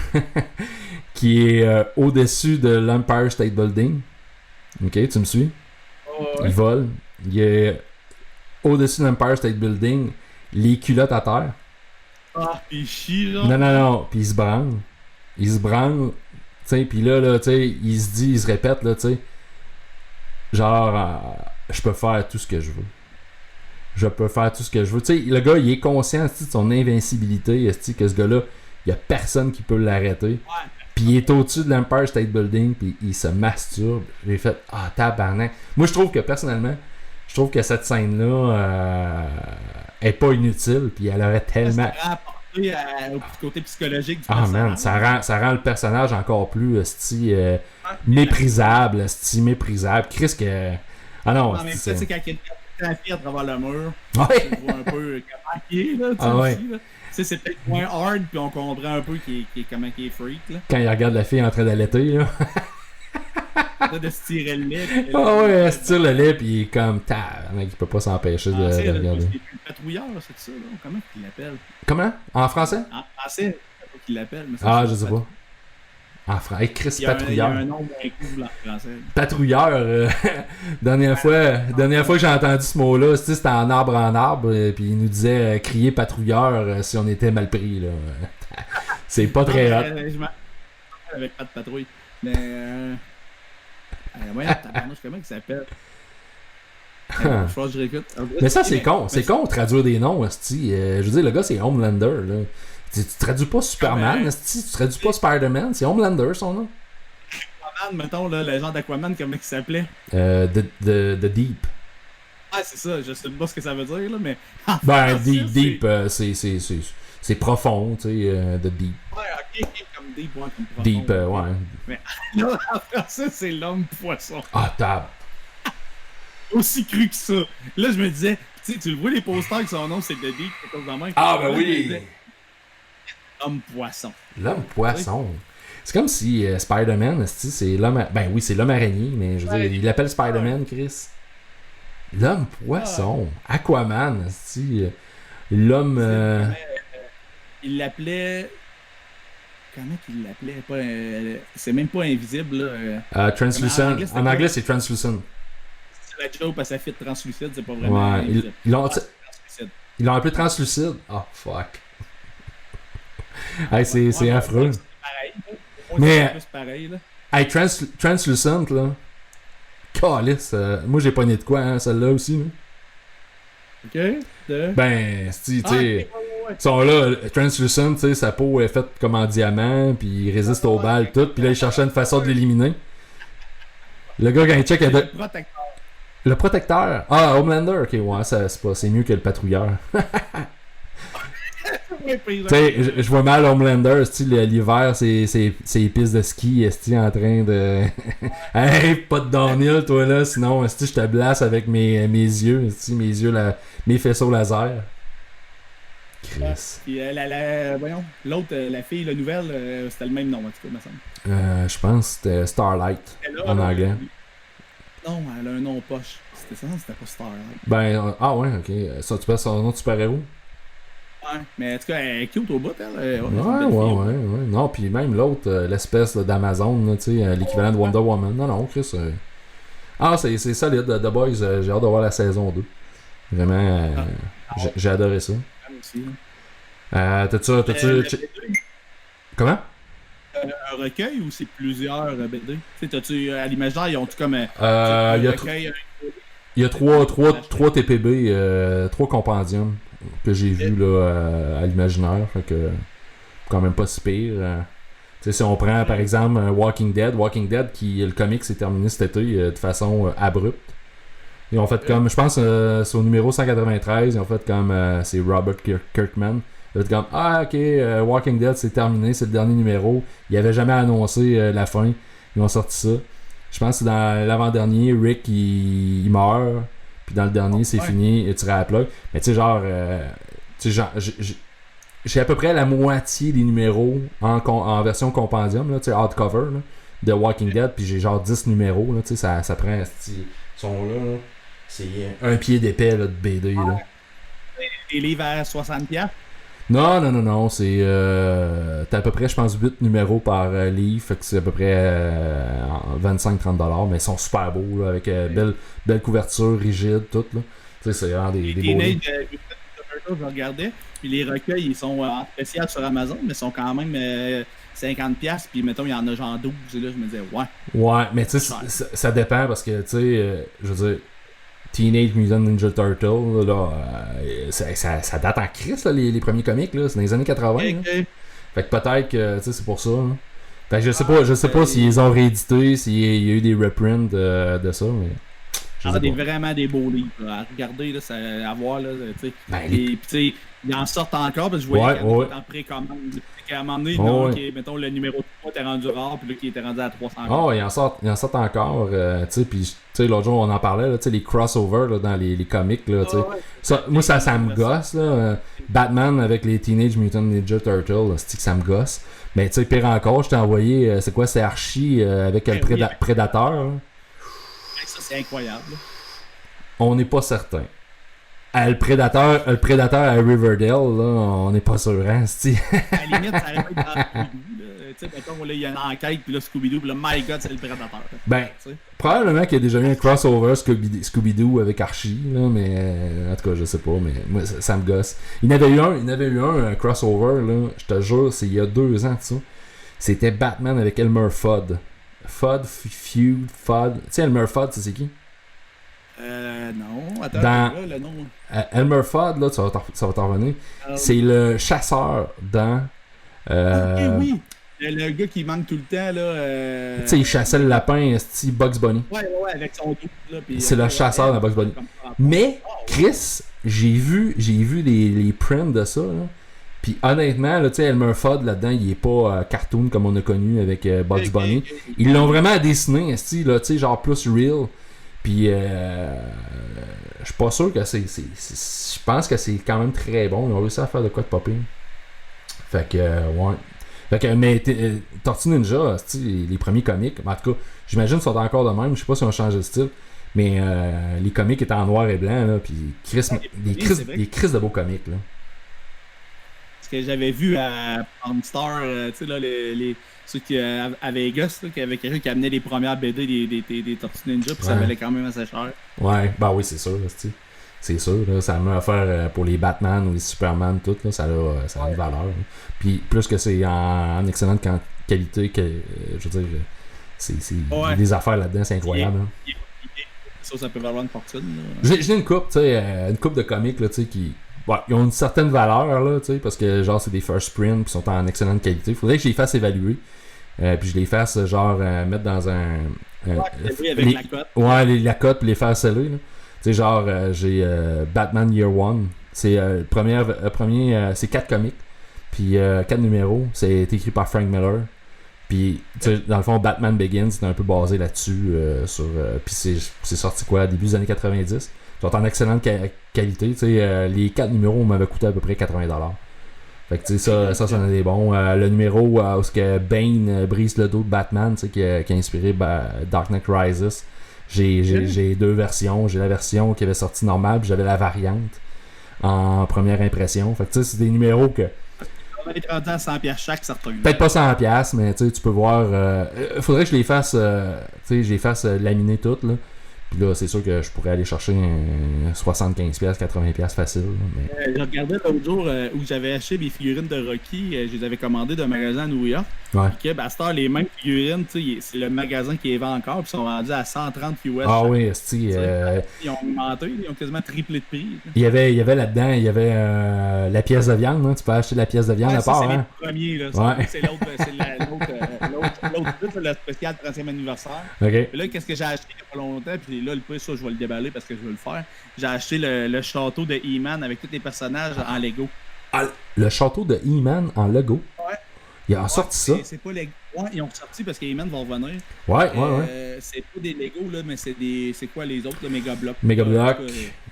qui est au-dessus de l'Empire State Building. Ok, tu me suis? Il vole. Il est au-dessus de l'Empire State Building, les culottes à terre. Il chie, là. Non. Puis il se branle. Tu sais, puis là, tu sais, il se répète, là, tu sais. Genre, je peux faire tout ce que je veux. Tu sais, le gars, il est conscient de son invincibilité, que ce gars-là, il y a personne qui peut l'arrêter. Puis il est au-dessus de l'Empire State Building, puis il se masturbe. J'ai fait, tabarnak. Moi, je trouve que cette scène-là est pas inutile, puis elle aurait tellement... Ça apporté au côté psychologique du personnage. Man, ça rend le personnage encore plus méprisable, méprisable. Chris que... non, mais ça, c'est quand il y a une fille à travers le mur. Ouais. Tu vois un peu comment il est, là, aussi, là. C'est peut-être moins hard, puis on comprend un peu comment il est freak, là. Quand il regarde la fille en train d'allaiter, là. De se tirer le lait. Elle se tire le lait, puis il est comme il peut pas s'empêcher de regarder. C'est le patrouilleur, c'est ça, là. Comment il l'appelle? Comment? En français? En français, c'est pas qu'il l'appelle. Je sais pas. En français, Chris Patrouilleur. Il y a un nom bien cool en français. Patrouilleur, dernière fois que j'ai entendu ce mot-là, c'était en arbre, puis il nous disait crier patrouilleur si on était mal pris, là. C'est pas très hot. Avec pas de patrouille. Mais voyons, comment il s'appelle? Je pense que je réécoute. Mais ça, c'est con. C'est con de traduire des noms, esti. Je veux dire, le gars, c'est Homelander, là. Tu traduis pas Superman, esti. Tu traduis pas Spider-Man. C'est Homelander, son nom. mettons, là, le genre d'Aquaman, comment il s'appelait? The Deep. Ah, c'est ça, je sais pas ce que ça veut dire, là, mais. Ben, Deep, c'est profond, tu sais, The Deep. Ouais, ok, comme Deep, ouais, comme profond. Deep, ouais. Mais là, en français, c'est l'homme-poisson. Ah, tab. Aussi cru que ça. Là, je me disais, tu le vois, les posters que son nom, c'est The Deep, quelque chose de même. Ah, ben là, oui! L'homme-poisson. L'homme-poisson. C'est comme si Spider-Man, c'est l'homme... Ben oui, c'est l'homme araignée, mais je veux dire, il l'appelle Spider-Man, Chris. L'homme-poisson. Aquaman, l'homme... Il l'appelait... Comment qu'il l'appelait? C'est même pas invisible, là. Translucent. En anglais, c'est translucent. C'est la joke parce que ça fait translucide, c'est pas vraiment ouais, invisible. Ils l'ont appelé translucide. Oh, fuck. Hey, c'est affreux. C'est pareil. Mais... C'est pareil, là. Hey, translucent, là. Calice, moi j'ai pogné de quoi, hein, celle-là aussi. Là. Ok. Ben, tu sais, ils sont là, translucent, tu sais, sa peau est faite comme en diamant, puis il résiste aux balles, tout, puis là il cherchait une façon de l'éliminer. Le gars, quand il check, le protecteur. Ah, Homelander, ok, ouais, c'est mieux que le patrouilleur. Tu sais, je vois mal Homelander, l'hiver, c'est pistes de ski, en train de... hey, pas de downhill, toi, là, sinon, je te blasse avec mes yeux, mes faisceaux laser. Chris. Puis, voyons, l'autre, la fille, la nouvelle, c'était le même nom, en tout cas, me semble. Je pense que c'était Starlight, en anglais. Non, elle a un nom poche. C'était ça, c'était pas Starlight. Ben, ah ouais, ok. Ça, tu passes son nom de super-héros? Ouais, mais en tout cas, elle est cute au bout, elle. Ouais. Non, puis même l'autre, l'espèce d'Amazon, tu sais, l'équivalent de Wonder Woman. Non, Chris. Ah, c'est solide, The Boys. J'ai hâte de voir la saison 2. Vraiment, j'ai adoré ça. Aussi, t'as-tu... Comment? Un recueil ou c'est plusieurs BD? T'as-tu, à l'imaginaire, ils ont tout comme il y a 3 TPB, 3 compendiums que j'ai vus là, à l'imaginaire. Fait que quand même pas si pire. Si on prend par exemple Walking Dead qui le comic s'est terminé cet été de façon abrupte. Ils ont fait comme, je pense, c'est au numéro 193, ils ont fait comme, c'est Robert Kirkman. Ils ont fait comme, ah ok, Walking Dead c'est terminé, c'est le dernier numéro. Ils n'avaient jamais annoncé la fin. Ils ont sorti ça. Je pense que c'est dans l'avant-dernier, Rick il meurt. Puis dans le dernier, c'est fini et tiré à la plug. Mais tu sais, genre, j'ai à peu près la moitié des numéros en version compendium, tu sais, hardcover, là, de Walking Dead. Puis j'ai genre 10 numéros, là, tu sais, ça prend, sont là. C'est un pied d'épais là, de BD. Là. Des livres à 60$? Non, c'est t'as à peu près, je pense, 8 numéros par livre, fait que c'est à peu près 25-30$, mais ils sont super beaux, là, avec belle couverture, rigide, tout, là. Tu sais, c'est vraiment des beaux livres. Je regardais, puis les recueils, ils sont en spécial sur Amazon, mais ils sont quand même 50$, puis mettons, il y en a genre 12, et là, je me disais, ouais. Ouais, mais tu sais, ça dépend, parce que, tu sais, je veux dire, Teenage Mutant Ninja Turtle, là, ça date en crise, là, les premiers comics, là, c'est dans les années 80. Okay. Fait que peut-être que, tu sais, c'est pour ça. Hein. Fait que je sais pas s'ils ont réédité, s'il y a eu des reprints de ça, mais... vraiment des beaux livres à regarder, là, à voir, là, tu sais. Et puis, tu sais, ils en sortent encore, parce que je voyais qu'il y en précommande. À un moment donné, mettons, le numéro 3 était rendu rare, puis là, qui était rendu à 300$. Oh, ils en sortent encore, tu sais, puis, tu sais, l'autre jour, on en parlait, là, tu sais, les crossovers, là, dans les comics, là, tu sais. Moi, ça me gosse, là. Batman avec les Teenage Mutant Ninja Turtles, c'est que ça me gosse. Mais, tu sais, pire encore, je t'ai envoyé, c'est quoi, c'est Archie avec le Prédateur, là. Ça, c'est incroyable. On n'est pas certain. Le prédateur à Riverdale, là, on n'est pas sûr, hein, c'ti. À la limite, ça aurait pu être dans Scooby-Doo, tu sais, mettons, là, il y a une enquête, puis là, Scooby-Doo, puis là, my God, c'est le prédateur. Ben, probablement qu'il y a déjà eu un crossover Scooby-Doo avec Archie, là, mais en tout cas, je sais pas, mais moi, ça me gosse. Il y en avait eu un crossover, là, je te jure, c'est il y a 2 ans de ça. C'était Batman avec Elmer Fudd. Fudd. Tu sais, Elmer Fudd, c'est qui? Non, attends, là, le nom. Elmer Fudd, là, ça va t'en revenir. C'est le chasseur dans. Oui. Le gars qui manque tout le temps, là. Tu sais, il chassait le lapin, Bugs Bunny. Ouais, avec son dos, là. C'est le chasseur de Bugs Bunny. Mais, Chris, j'ai vu les prints de ça, là. Puis honnêtement, là, tu sais, Elmer Fudd là-dedans, il est pas cartoon comme on a connu avec Bugs Bunny. Ils l'ont vraiment dessiné, là, tu sais, genre plus real. Puis je suis pas sûr que je pense que c'est quand même très bon. Ils ont réussi à faire de quoi de popping. Fait que, ouais. Fait que, mais Tortue Ninja, les premiers comics, en tout cas, j'imagine qu'ils sont encore de même. Je sais pas si on changé de style. Mais les comics étaient en noir et blanc, là. Puis des crises de beaux comics, là. Que j'avais vu à Palmstar, tu sais, là, ceux qui, à Vegas, là, qu'il y avait quelqu'un qui amenait les premières BD des Tortues Ninja, puis ça valait quand même assez cher. Ouais, bah oui, c'est sûr, c'est sûr, là, ça a même affaire pour les Batman ou les Superman, tout, là, ça a une valeur. Là. Puis plus que c'est en excellente qualité, je veux dire, c'est des affaires là-dedans, c'est incroyable. Ça peut valoir une fortune. J'ai une coupe, tu sais, une coupe de comics, là, tu sais, qui... Ouais, ils ont une certaine valeur, là, tu sais, parce que, genre, c'est des first print qui sont en excellente qualité. Faudrait que je les fasse évaluer. Puis je les fasse, genre, mettre dans un... avec la cote. Ouais, la cote, puis les faire sceller, là. Tu sais, genre, j'ai Batman Year One. C'est premier c'est 4 comics. Puis 4 numéros. C'est écrit par Frank Miller. Puis, tu sais, dans le fond, Batman Begins, c'est un peu basé là-dessus. Puis c'est sorti quoi, début des années 90. Ils sont en excellente qualité. Les 4 numéros m'avaient coûté à peu près 80$. Fait que ça en a des bons. Le numéro où Bane brise le dos de Batman, qui a inspiré Dark Knight Rises. J'ai 2 versions. J'ai la version qui avait sorti normale, puis j'avais la variante en première impression. Fait que c'est des numéros que... On va être rendu à 100$ chaque, ça retombe. Peut-être pas 100$, mais tu peux voir... faudrait que je les fasse laminer toutes, là. Puis là, c'est sûr que je pourrais aller chercher 75$, 80$ facile. Mais... je regardais l'autre jour où j'avais acheté mes figurines de Rocky. Je les avais commandées d'un magasin à New York. Ouais. Puis à cette heure, les mêmes figurines, c'est le magasin qui les vend encore. Puis ils sont rendus à 130 US. Ah oui, ils ont augmenté. Ils ont quasiment triplé de prix. Il y avait là-dedans, il y avait la pièce de viande. Hein? Tu peux acheter la pièce de viande à part. C'est hein? les premiers. Là. Ouais. C'est l'autre le spécial 30e anniversaire. Okay. Puis là, qu'est-ce que j'ai acheté il n'y a pas longtemps? Puis là, le prix, ça, je vais le déballer parce que je veux le faire. J'ai acheté le château de He-Man avec tous les personnages en Lego. Ah, le château de He-Man en Lego? Ouais. Il a sorti ça? C'est pas Lego. Ouais, ils ont sorti parce que He-Man va revenir. Ouais. C'est pas des Lego, là, mais c'est quoi les autres, le Megablock? Megablock.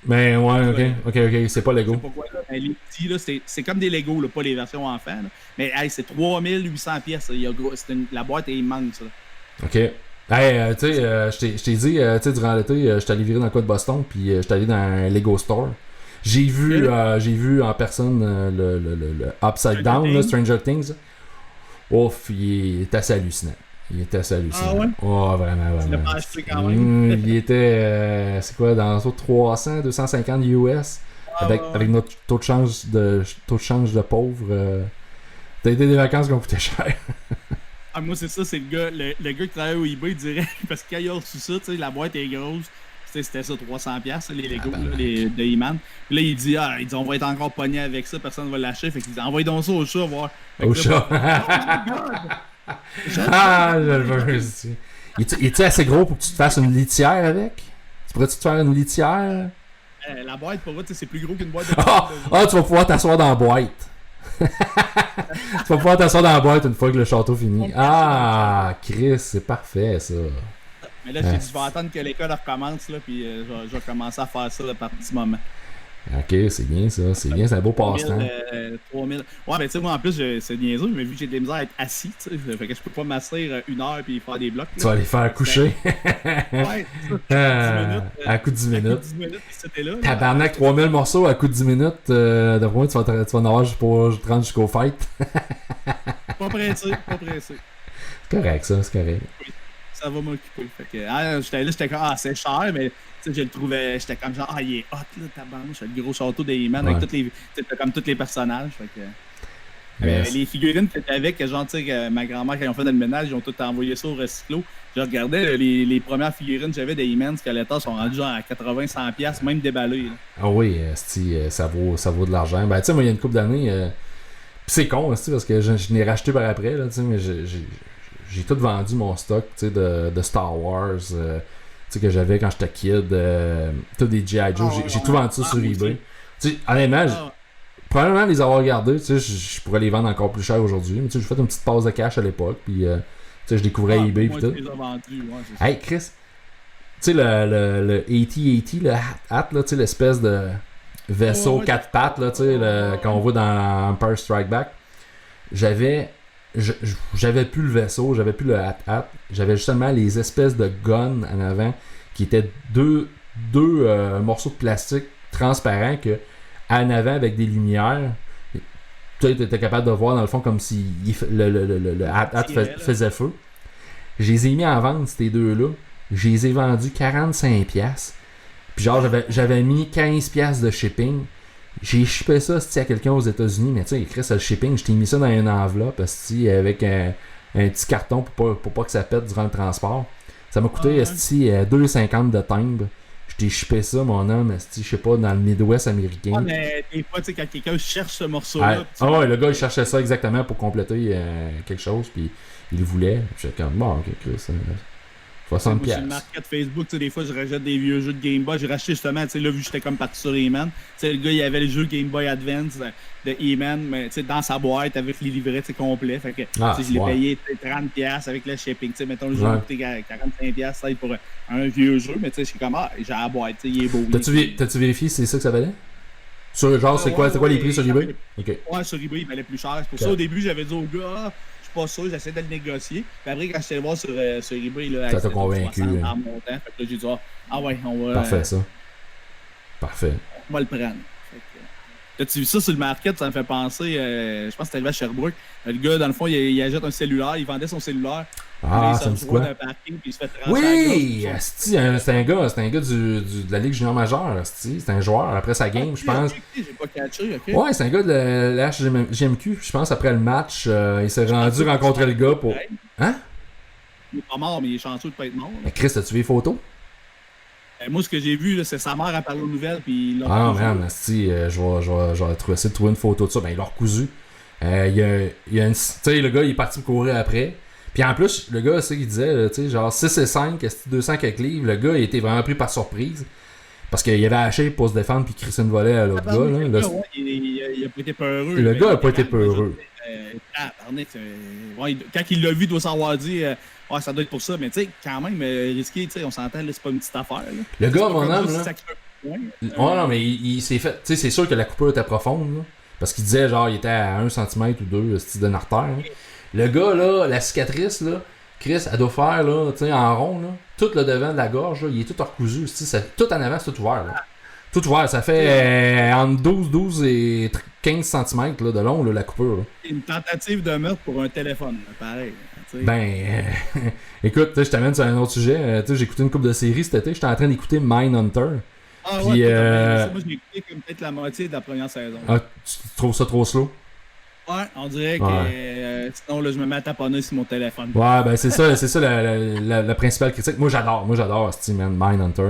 Mais ouais, ok, c'est pas Lego. Je sais pas quoi, là. Mais les petits, là, c'est comme des Lego, là, pas les versions enfants. Là. Mais hey, c'est 3800$. La boîte est immense. Là. Ok. Hey, tu sais, je t'ai dit, tu sais, durant l'été, je suis allé virer dans le coin de Boston, puis je suis allé dans un Lego Store. J'ai vu en personne le Upside Down, là, Stranger Things. Ouf, il est assez hallucinant. Ah ouais? Oh, vraiment. Tu l'as pas acheté quand même? Il était, c'est quoi, dans les autres 300, 250 US, avec notre taux de change de pauvre. T'as été des vacances qui ont coûté cher. Ah, moi, c'est ça, c'est le gars qui travaille au eBay direct, parce que quand il a reçu ça, tu sais, la boîte est grosse. C'était ça, 300$, les Lego de He-Man. Puis là, il dit, on va être encore pogné avec ça, personne ne va l'acheter. Fait qu'il dit, envoie donc ça au chat, voir. Au chat? Je le veux aussi. Es-tu assez gros pour que tu te fasses une litière avec? Tu pourrais-tu te faire une litière? La boîte, pour moi, c'est plus gros qu'une boîte de... tu vas pouvoir t'asseoir dans la boîte. Tu vas pouvoir t'asseoir dans la boîte une fois que le château finit. Ah, Chris, c'est parfait, ça. Mais là, j'ai dit, je vais attendre que l'école recommence, là, puis je vais commencer à faire ça par petit moment. Ok, c'est bien ça, c'est un beau passe-temps. 3000. Ouais, ben tu sais, moi en plus, c'est niaiseux, mais vu que j'ai de la misère à être assis, tu sais, fait que je peux pas m'asseoir 1 heure puis faire des blocs. Là. Tu vas les faire coucher. Ouais, à coup de 10 minutes. À coup de 10 minutes, c'était là. Tabarnak, 3000 morceaux à coup de 10 minutes. D'après moi, tu vas en avoir juste pour 30 jusqu'au fight. Pas pressé. C'est correct, ça, c'est correct. Oui, ça va m'occuper. Fait que, j'étais comme, c'est cher, mais. Tu sais, je le trouvais, j'étais comme genre, il est hot là, tabarnouche, le gros château de He-Man avec comme tous les personnages. Fait que, les figurines que t'avais avec, genre, tu sais, ma grand-mère, quand ils ont fait le ménage, ils ont tout envoyé ça au recyclo. Je regardais les premières figurines que j'avais de He-Man, Skeletor, sont rendues genre à 80-100$, même déballées. Là. Ah oui, ça vaut de l'argent. Ben, tu sais, moi, il y a une couple d'années, c'est con aussi parce que je l'ai racheté par après, là, mais j'ai tout vendu mon stock de Star Wars que j'avais quand j'étais kid. Tout des G.I. Joe. J'ai tout vendu ça sur eBay. Honnêtement, probablement les avoir gardés, je pourrais les vendre encore plus cher aujourd'hui. Mais j'ai fait une petite pause de cash à l'époque. Puis je découvrais eBay. Puis tout. Hey Chris, tu sais le AT-AT, le hat, là, l'espèce de vaisseau 4 pattes là, qu'on voit dans Empire Strike Back. J'avais plus le vaisseau, j'avais plus le hat, j'avais justement les espèces de guns en avant qui étaient deux morceaux de plastique transparents que en avant avec des lumières, tu étais capable de voir dans le fond comme si le hat faisait feu. Je les ai mis en vente ces deux-là, je les ai vendus 45$. Puis genre j'avais mis 15$ de shipping. J'ai shippé ça à quelqu'un aux États-Unis, mais tu sais, écrit ça le shipping, je t'ai mis ça dans une enveloppe avec un petit carton pour pas que ça pète durant le transport. Ça m'a coûté 2,50$ de timbre. Je t'ai shippé ça, mon homme, je sais pas, dans le Midwest américain. Ah, mais des fois, tu sais, quand quelqu'un cherche ce morceau-là. Ouais, le gars, il cherchait ça exactement pour compléter quelque chose, puis il le voulait. J'étais comme, bon, ok, Chris, 60$. Moi, sur le market Facebook, tu sais, des fois, je rachète des vieux jeux de Game Boy. J'ai racheté justement, tu sais, là, vu que j'étais comme parti sur E-Man. Tu sais, le gars, il avait le jeu Game Boy Advance de E-Man, mais tu sais, dans sa boîte avec les livrets, tu sais, complets. Fait que, je l'ai payé 30$ avec le shipping. Tu sais, mettons, le jeu m'a coûté 45$, ça pour un vieux jeu, mais tu sais, je suis comme, j'ai la boîte, tu sais, il est beau. T'as-tu vérifié si c'est ça que ça valait? Genre, c'est quoi les prix sur eBay? Okay. Ouais, sur eBay, il valait plus cher. C'est pour ça, au début, j'avais dit au gars, pas sûr, j'essaie de le négocier. Puis après, quand je suis allé voir sur eBay, là, ça t'a convaincu. En montant, fait que là, j'ai dit, ouais, on va. Parfait, ça. Parfait. On va le prendre. T'as-tu vu ça sur le market? Ça me fait penser, je pense que c'était arrivé à Sherbrooke. Le gars, dans le fond, il achète un cellulaire, il vendait son cellulaire. Ça me dit quoi? Parking, puis il se fait oui! C'est un gars de la Ligue junior majeure. C'est un joueur après sa game, je pense. J'ai pas catché, ok. Ouais, c'est un gars de la HGMQ. Je pense après le match, il s'est rendu rencontrer le gars pour. Hein? Il est pas mort, mais il est chanceux de pas être mort. Mais Chris, as-tu vu les photos? Moi, ce que j'ai vu, là, c'est sa mère a parlé aux nouvelles, puis il l'a recousu. Man, je vais essayer de trouver une photo de ça. Ben, il l'a recousu. Il y a une. Tu sais, le gars, il est parti me courir après. Puis en plus, le gars, c'est qu'il disait, tu sais, genre 6 et 5, 200 quelques livres. Le gars, il était vraiment pris par surprise. Parce qu'il avait haché pour se défendre, puis Christian volait à l'autre gars. Là. Il a pas été peureux. Le gars a pas été peureux. Quand il l'a vu, il doit s'avoir dit. Ouais, ça doit être pour ça, mais tu sais, quand même, risqué, tu sais, on s'entend, là, c'est pas une petite affaire. Là. Le gars, mon homme, là. Non, mais il s'est fait. Tu sais, c'est sûr que la coupure était profonde, là. Parce qu'il disait, genre, il était à 1 cm ou 2 d'une artère. Hein. Le gars, là, la cicatrice, là, Chris, elle doit faire, là, tu sais, en rond, là. Tout le devant de la gorge, là, il est tout recousu. Tout en avant, c'est tout ouvert, là. Tout ouvert, ça fait entre 12 et 15 cm là, de long, là, la coupure. Là. Une tentative de meurtre pour un téléphone, là, pareil. Écoute, je t'amène sur un autre sujet. J'ai écouté une couple de séries cet été. J'étais en train d'écouter Mindhunter. Ah puis, ouais, moi j'ai écouté comme peut-être la moitié de la première saison. Ah, tu trouves ça trop slow? Ouais, on dirait que sinon là, je me mets à taponner sur mon téléphone. Ouais, ben c'est ça la principale critique. Moi j'adore Mindhunter,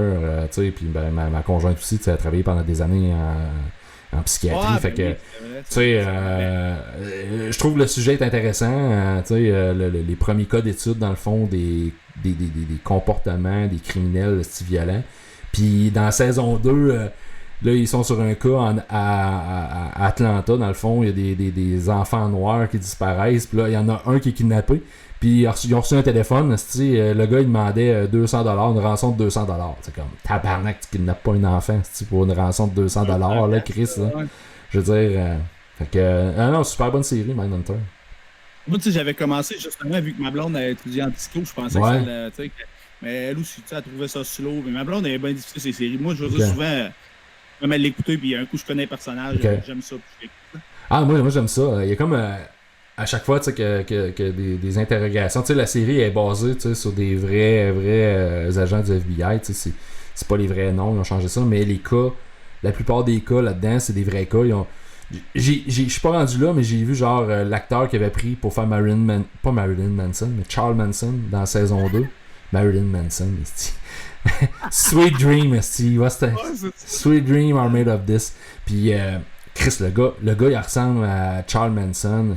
tu sais, puis ben, ma conjointe aussi, tu sais, elle a travaillé pendant des années en psychiatrie, fait que, tu sais, je trouve le sujet est intéressant, tu sais, les premiers cas d'études, dans le fond, des comportements des criminels violents. Puis dans la saison 2, là, ils sont sur un cas à Atlanta, dans le fond, il y a des enfants noirs qui disparaissent, puis là, il y en a un qui est kidnappé, puis ils ont reçu un téléphone, le gars, il demandait $200, une rançon de $200. C'est comme, tabarnak, tu kidnappes pas un enfant, pour une rançon de $200, là, Chris, là. Je veux dire, fait que, non, super bonne série, Mindhunter. Moi, tu sais, j'avais commencé, justement, vu que ma blonde a étudié en psycho, je pensais que ça allait, tu sais, mais elle aussi, elle trouvait ça slow, mais ma blonde avait bien difficile ces séries. Moi, je veux dire, souvent, même elle l'écouter, puis un coup, je connais un personnage, j'aime ça, puis je l'écoute. Ah, moi, j'aime ça. Il y a comme, à chaque fois, tu sais, que des interrogations. Tu sais, la série est basée, tu sais, sur des vrais agents du FBI, tu sais, c'est pas les vrais noms, ils ont changé ça, mais les cas, la plupart des cas là-dedans, c'est des vrais cas. Je suis pas rendu là, mais j'ai vu, genre, l'acteur qui avait pris pour faire pas Marilyn Manson, mais Charles Manson, dans saison 2. Marilyn Manson, Sweet Dream, Sweet Dream are made of this. Puis, Chris, le gars, il ressemble à Charles Manson.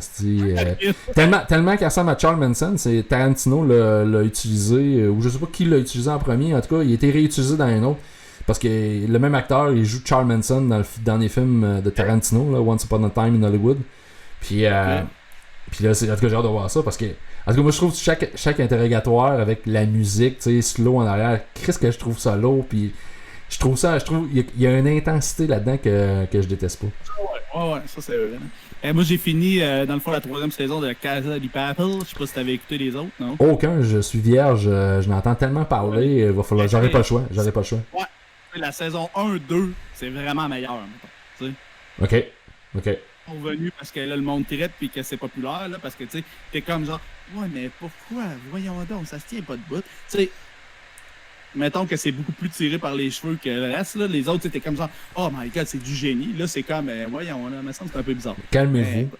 Tellement qu'il ressemble à Charles Manson, c'est Tarantino l'a utilisé, ou je sais pas qui l'a utilisé en premier, en tout cas, il a été réutilisé dans un autre. Parce que le même acteur, il joue Charles Manson dans les films de Tarantino, là, Once Upon a Time in Hollywood. Puis là, en tout cas, j'ai hâte de voir ça, parce que, en tout cas, moi, je trouve chaque interrogatoire avec la musique, tu sais, slow en arrière, Chris, que je trouve ça lourd, puis je trouve il y a une intensité là-dedans que je déteste pas. Ouais, ça c'est vrai. Moi j'ai fini dans le fond la 3e saison de Casa de Papel. Je sais pas si t'avais écouté les autres, non? Aucun, je suis vierge, je n'entends tellement parler, va falloir, j'aurais pas le choix. Ouais, la saison 1-2, c'est vraiment meilleur, mettons. Ok. Revenu parce que là le monde traite puis que c'est populaire, là, parce que tu sais, t'es comme genre, ouais, mais pourquoi? Voyons donc, ça se tient pas de bout. Tu sais, mettons que c'est beaucoup plus tiré par les cheveux que le reste, là. Les autres, c'était comme ça. Oh my god, c'est du génie. Là, c'est comme, voyons, là, me semble que c'est un peu bizarre. Calmez-vous.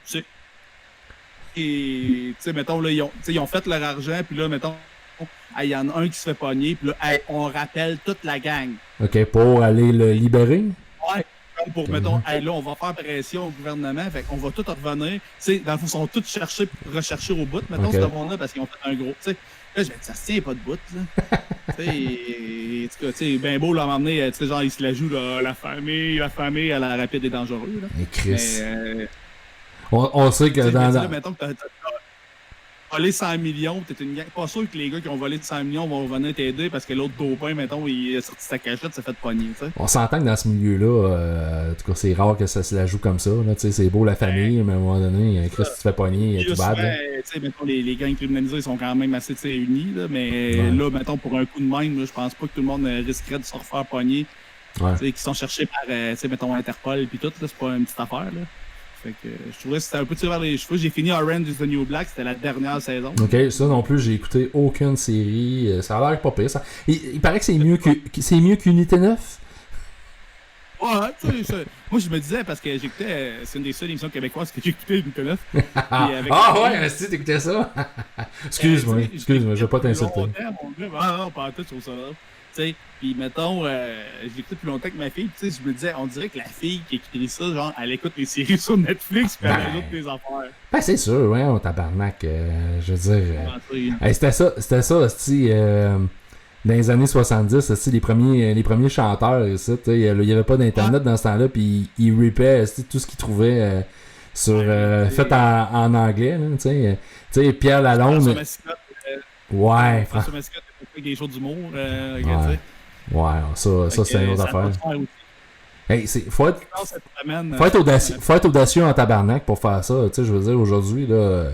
Et, tu sais, mettons, là, ils ont fait leur argent, puis là, mettons, il y en a un qui se fait pogner, puis là, on rappelle toute la gang. Ok, pour aller le libérer? Ouais, comme pour, mettons, là, on va faire pression au gouvernement, fait qu'on va tout revenir. Tu sais, dans le fond, ils sont tous recherchés au bout, mettons, ce monde-là, parce qu'ils ont fait un gros, tu sais. Là, je me dis, ça se tient pas de bout, là. Tu sais, ben beau, là, à m'emmener, tu sais, genre, il se la joue, là, la famille à la rapide et dangereux, là. Et Chris. On sait que là, mettons que t'as volé 100 millions, t'es une gang. Pas sûr que les gars qui ont volé 100 millions vont venir t'aider parce que l'autre dopin, mettons, il a sorti sa cachette, s'est fait pogner, tu sais. On s'entend que dans ce milieu-là, en tout cas, c'est rare que ça se la joue comme ça, là, tu sais, c'est beau la famille, mais à un moment donné, Chris, tu te fais pogner, tout bad, là. Tu sais, mettons, les gangs criminalisés, ils sont quand même assez, unis, là, mais là, mettons, pour un coup de même, là, je pense pas que tout le monde risquerait de se refaire pogner. Tu sais, qui sont cherchés par, tu sais, mettons, Interpol et tout, là, c'est pas une petite affaire, là. Fait que je trouvais que c'était un peu tiré vers les cheveux. J'ai fini Orange is the New Black, c'était la dernière saison. Ok, ça non plus, j'ai écouté aucune série. Ça a l'air pas pire. Ça. Il paraît que c'est mieux qu'Unité 9. Ouais, tu sais, moi je me disais, parce que j'écoutais, c'est une des seules émissions québécoises que j'écoutais Unité 9. Ouais, si t'écoutais ça. Excuse-moi, je vais pas t'insulter. Non, pas tout, je trouve ça là. Tu sais, puis mettons, je l'écoutais plus longtemps que ma fille, tu sais, je me disais, on dirait que la fille qui écrit ça, genre, elle écoute les séries sur Netflix, puis elle écoute les affaires. Ben, c'est sûr, ouais, on tabarnak, je veux dire. C'était ça, aussi, dans les années 70, aussi, les premiers chanteurs, il y avait pas d'internet dans ce temps-là, puis ils ripaient tout ce qu'ils trouvaient fait en anglais, tu sais, Pierre Lalonde. Ouais, François Mascotte avec des shows d'humour. Ouais, ça c'est une autre affaire. Hey, faut être audacieux en tabarnak pour faire ça. Tu sais, je veux dire, aujourd'hui, là,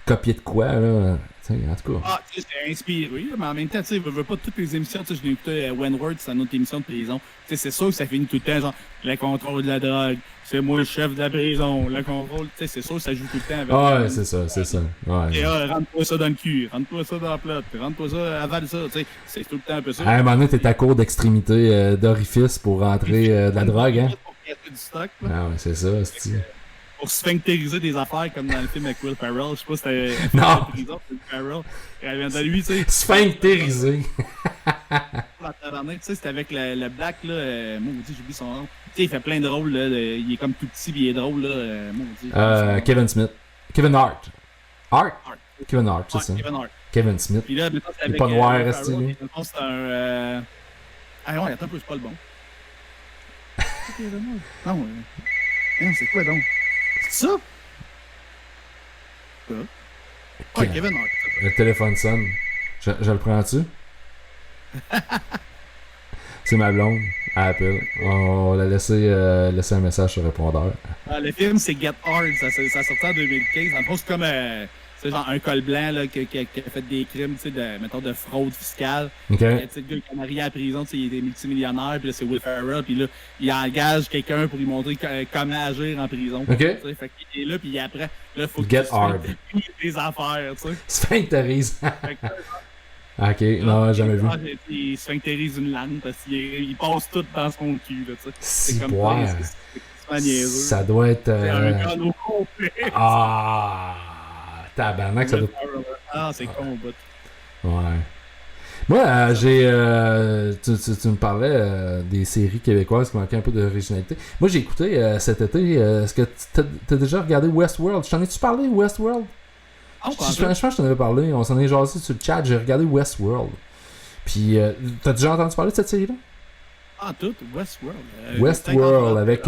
copier de quoi, là. En tout cas. Ah, tu sais, j'étais inspiré, mais en même temps, tu sais, je veux pas toutes les émissions. Tu sais, je l'ai écouté Wentworth, c'est une autre émission de prison. Tu sais, c'est sûr que ça finit tout le temps, genre, le contrôle de la drogue, c'est moi le chef de la prison, le contrôle, tu sais, c'est sûr que ça joue tout le temps avec. Ouais, c'est ça. Ouais. Et rentre-toi ça dans le cul, rentre-toi ça dans la plate, rentre-toi ça, avale ça, tu sais, c'est tout le temps un peu ça. À un moment donné, t'es à court d'extrémité d'orifice pour rentrer de la drogue, hein. Pour casser du stock, là. Ah ouais, c'est ça, c'est pour sphinctériser des affaires comme dans le film avec Will Ferrell. Je sais pas si c'était non. Prison, Will Ferrell. Elle vient de lui, tu sais. Sphinctériser. Tu sais, c'était avec le Black, là. Maudit, j'oublie son nom. Tu sais, il fait plein de rôles, là. Il est comme tout petit, puis il est drôle, là. Maudit. Kevin Smith. Kevin Hart. Kevin Hart, c'est ça. Kevin Hart. Kevin Smith. Puis là, mettons, c'est avec. Il est pas noir, resté, lui. C'est un. Ah ouais, attends un peu, c'est pas le bon. Non, c'est quoi donc? C'est ça? Ouais, Kevin Hart. Le téléphone sonne. Je le prends-tu? C'est ma blonde. À Apple. On l'a laissé un message sur le répondeur. Le film, c'est Get Hard. Ça sortait en 2015. En gros, c'est comme c'est genre un col blanc là, qui a fait des crimes, mettons, de fraude fiscale. OK. Le gars qui est marié à la prison, il était multimillionnaire, puis là, c'est Will Ferrell, puis là, il engage quelqu'un pour lui montrer comment agir en prison. OK. Fait qu'il est là, puis après, là, faut Get Hard. Des affaires, tu sais. Sphinctérise. Ok, non, jamais vu. Il sphinctérise une langue parce qu'il passe tout dans son cul, là, tu sais. C'est comme ça. Ça doit être. C'est un canot complet. Ah! Tabarnak, ça doit. Ah, c'est con, but. Ouais. Moi, tu me parlais des séries québécoises qui manquaient un peu d'originalité. Moi, j'ai écouté cet été. Est-ce que t'as déjà regardé Westworld? Je t'en ai-tu parlé, Westworld? Je pense que je t'en avais parlé. On s'en est jasé sur le chat. J'ai regardé Westworld. Puis, t'as déjà entendu parler de cette série-là? Tout, Westworld. Westworld avec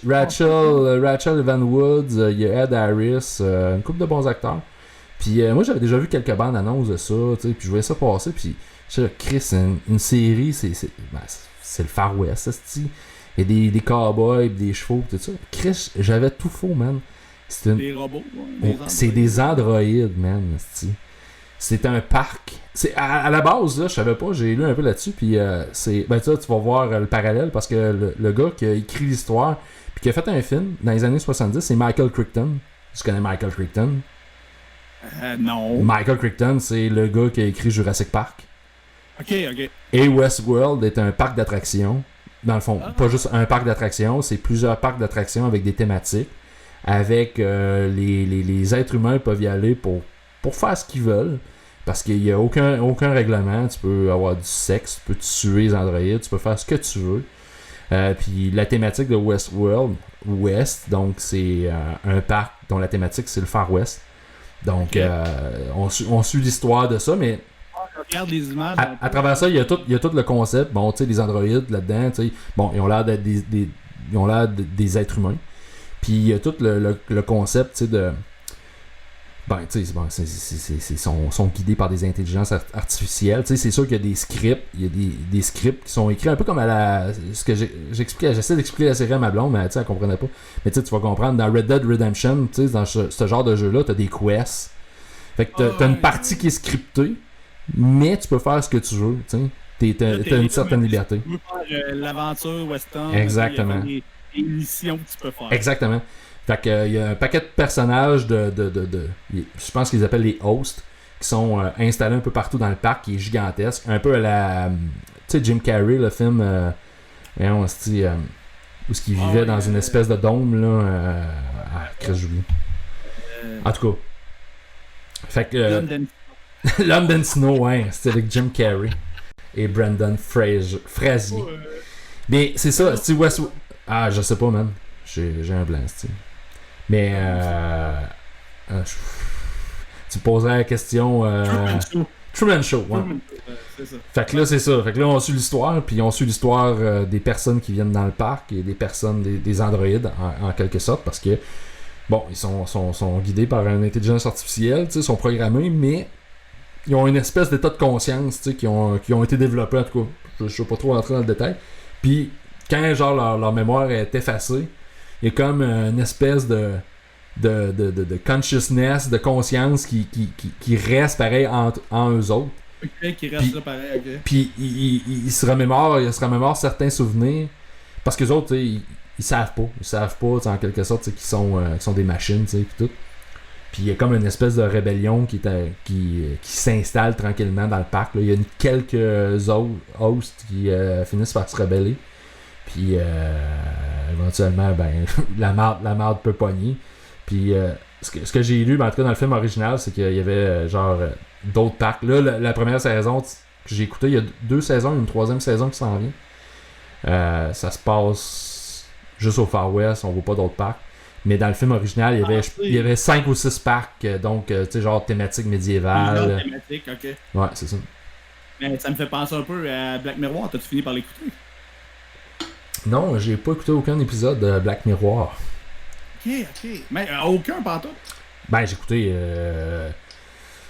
Rachel Evan Woods, il y a Ed Harris, une couple de bons acteurs. Puis moi j'avais déjà vu quelques bandes annonces de ça, tu sais, puis je voyais ça passer, puis je disais, Chris, une série, c'est le Far West, il y a des cowboys, des chevaux, tout ça. Chris, j'avais tout faux, man. Des robots, c'est des androïdes, man, c'est un parc. À la base, là, je savais pas, j'ai lu un peu là-dessus, puis tu vas voir le parallèle, parce que le gars qui a écrit l'histoire, puis qui a fait un film dans les années 70, c'est Michael Crichton. Tu connais Michael Crichton? Non. Michael Crichton, c'est le gars qui a écrit Jurassic Park. Ok. Et Westworld est un parc d'attractions. Dans le fond, pas juste un parc d'attractions, c'est plusieurs parcs d'attractions avec des thématiques. Avec les êtres humains peuvent y aller pour faire ce qu'ils veulent. Parce qu'il n'y a aucun règlement. Tu peux avoir du sexe, tu peux tuer les androïdes, tu peux faire ce que tu veux. Puis la thématique de Westworld, donc c'est un parc dont la thématique c'est le Far West. Donc on suit l'histoire de ça, mais regarde les images. À travers ça, il y a tout le concept. Bon, tu sais, les androïdes là-dedans, tu sais, bon, ils ont l'air d'être des êtres humains. Puis il y a tout le concept, tu sais, de... Ben, tu sais, sont guidés par des intelligences artificielles. Tu sais, c'est sûr qu'il y a des scripts. Il y a des scripts qui sont écrits un peu comme à la... Ce que j'essaie d'expliquer la série à ma blonde, mais tu sais, elle comprenait pas. Mais tu sais, tu vas comprendre, dans Red Dead Redemption, tu sais, dans ce genre de jeu-là, t'as des quests. Fait que t'as une partie qui est scriptée, mais tu peux faire ce que tu veux, tu sais. T'as une certaine liberté. Tu peux faire l'aventure western. Exactement. Il y a des missions que tu peux faire. Exactement. Fait que il y a un paquet de personnages je pense qu'ils appellent les hosts, qui sont installés un peu partout dans le parc, qui est gigantesque. Un peu à la... Tu sais, Jim Carrey, le film... où est-ce qu'il vivait dans une espèce de dôme, là... Chris, j'oublie. En tout cas. Fait que... London Snow, ouais. C'était avec Jim Carrey et Brendan Fraser. Mais c'est ça, c'est Westworld... Ah, je sais pas, man. J'ai un blanc, tu sais. Mais tu poserais la question Truman Show, ouais. C'est ça. Fait que là c'est ça. Fait que là on suit l'histoire, puis on suit l'histoire des personnes qui viennent dans le parc et des personnes, des androïdes en quelque sorte, parce que bon, ils sont guidés par une intelligence artificielle, tu sais, sont programmés, mais ils ont une espèce d'état de conscience, tu sais, qui ont été développés, en tout cas. Je sais pas trop rentrer dans le détail. Puis quand genre leur mémoire est effacée, il y a comme une espèce de consciousness, de conscience qui reste pareil en eux autres. Ok, qui reste là pareil, ok. Puis ils se remémorent certains souvenirs. Parce que les autres, ils savent pas. Ils savent pas, en quelque sorte, qu'ils sont des machines, puis tout. Puis il y a comme une espèce de rébellion qui s'installe tranquillement dans le parc. Là. Il y a quelques hosts qui finissent par se rebeller. Puis éventuellement, ben la marde peut pogner. Puis ce que j'ai lu, en tout cas dans le film original, c'est qu'il y avait d'autres parcs. Là, la première saison que j'ai écouté, il y a 2 saisons, une 3e saison qui s'en vient. Ça se passe juste au Far West, on voit pas d'autres parcs. Mais dans le film original, il y avait 5 ou 6 parcs, donc tu sais, genre thématique médiévale. Thématique, ok. Ouais, c'est ça. Mais ça me fait penser un peu à Black Mirror. T'as-tu fini par l'écouter? Non, j'ai pas écouté aucun épisode de Black Mirror. Ok. Mais aucun, pas tout? Ben, j'ai écouté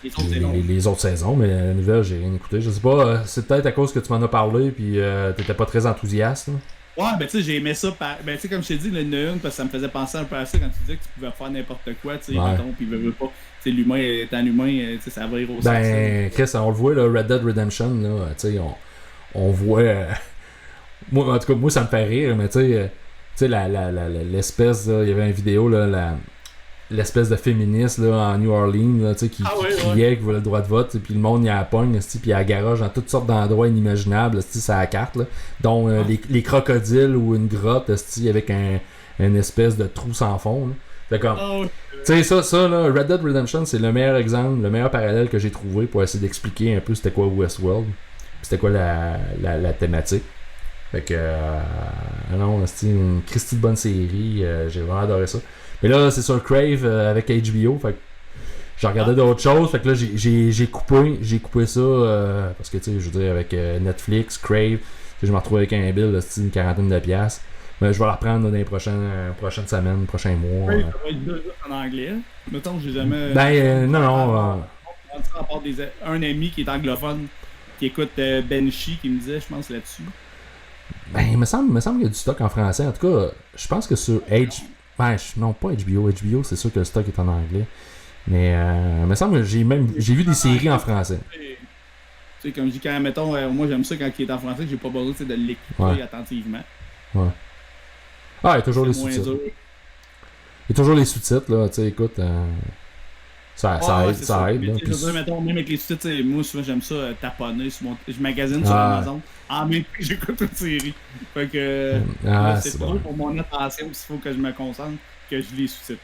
les autres saisons, mais la nouvelle, j'ai rien écouté. Je sais pas, c'est peut-être à cause que tu m'en as parlé, puis t'étais pas très enthousiaste. Là. Ouais, ben tu sais, j'ai aimé ça. Ben tu sais, comme je t'ai dit, il y en a une, parce que ça me faisait penser un peu à ça quand tu disais que tu pouvais faire n'importe quoi, tu sais, puis veut pas. Tu sais, l'humain étant humain, tu sais, ça va ir aussi. Ben, Chris, on le voit, là, Red Dead Redemption, là, tu sais, on voit. Moi, en tout cas, moi, ça me fait rire, mais tu sais, l'espèce, il y avait une vidéo, là, l'espèce de féministe là, en New Orleans là, qui criait qu'il voulait le droit de vote, puis le monde y a la pogne, puis elle garage dans toutes sortes d'endroits inimaginables, c'est la carte, là, dont les crocodiles ou une grotte avec une espèce de trou sans fond. Là. C'est comme... Tu sais, ça, là, Red Dead Redemption, c'est le meilleur exemple, le meilleur parallèle que j'ai trouvé pour essayer d'expliquer un peu c'était quoi Westworld, c'était quoi la thématique. Fait que, non, c'était une Christie de bonne série, j'ai vraiment adoré ça. Mais là, c'est sur Crave avec HBO, fait que j'ai regardé d'autres choses, fait que là, j'ai coupé ça, parce que, tu sais, je veux dire, avec Netflix, Crave, je me retrouve avec un bill, là, une quarantaine de piastres. Mais je vais la reprendre dans les prochaines semaines, prochains mois. Oui, ça va être deux en anglais. Mettons que j'ai jamais. Non. À part un ami qui est anglophone, qui écoute Banshee, qui me disait, je pense, là-dessus. Ben, il me semble qu'il y a du stock en français. En tout cas, je pense que sur non, pas HBO. HBO, c'est sûr que le stock est en anglais. Mais il me semble que j'ai vu des séries en français. Tu sais, comme je dis, quand, mettons, moi j'aime ça quand il est en français, que j'ai pas besoin de l'écouter attentivement. Ouais. Ah, il y a toujours les sous-titres. Il y a toujours les sous-titres, là. Tu sais, écoute, ça aide. Mais, là, puis... je veux dire, mettons, même avec les sous-titres, moi, souvent, j'aime ça taponner. Je magasine sur Amazon. En même temps que j'écoute une série. Fait que c'est trop pour mon attention, s'il faut que je me concentre, que je lis les sous-titres.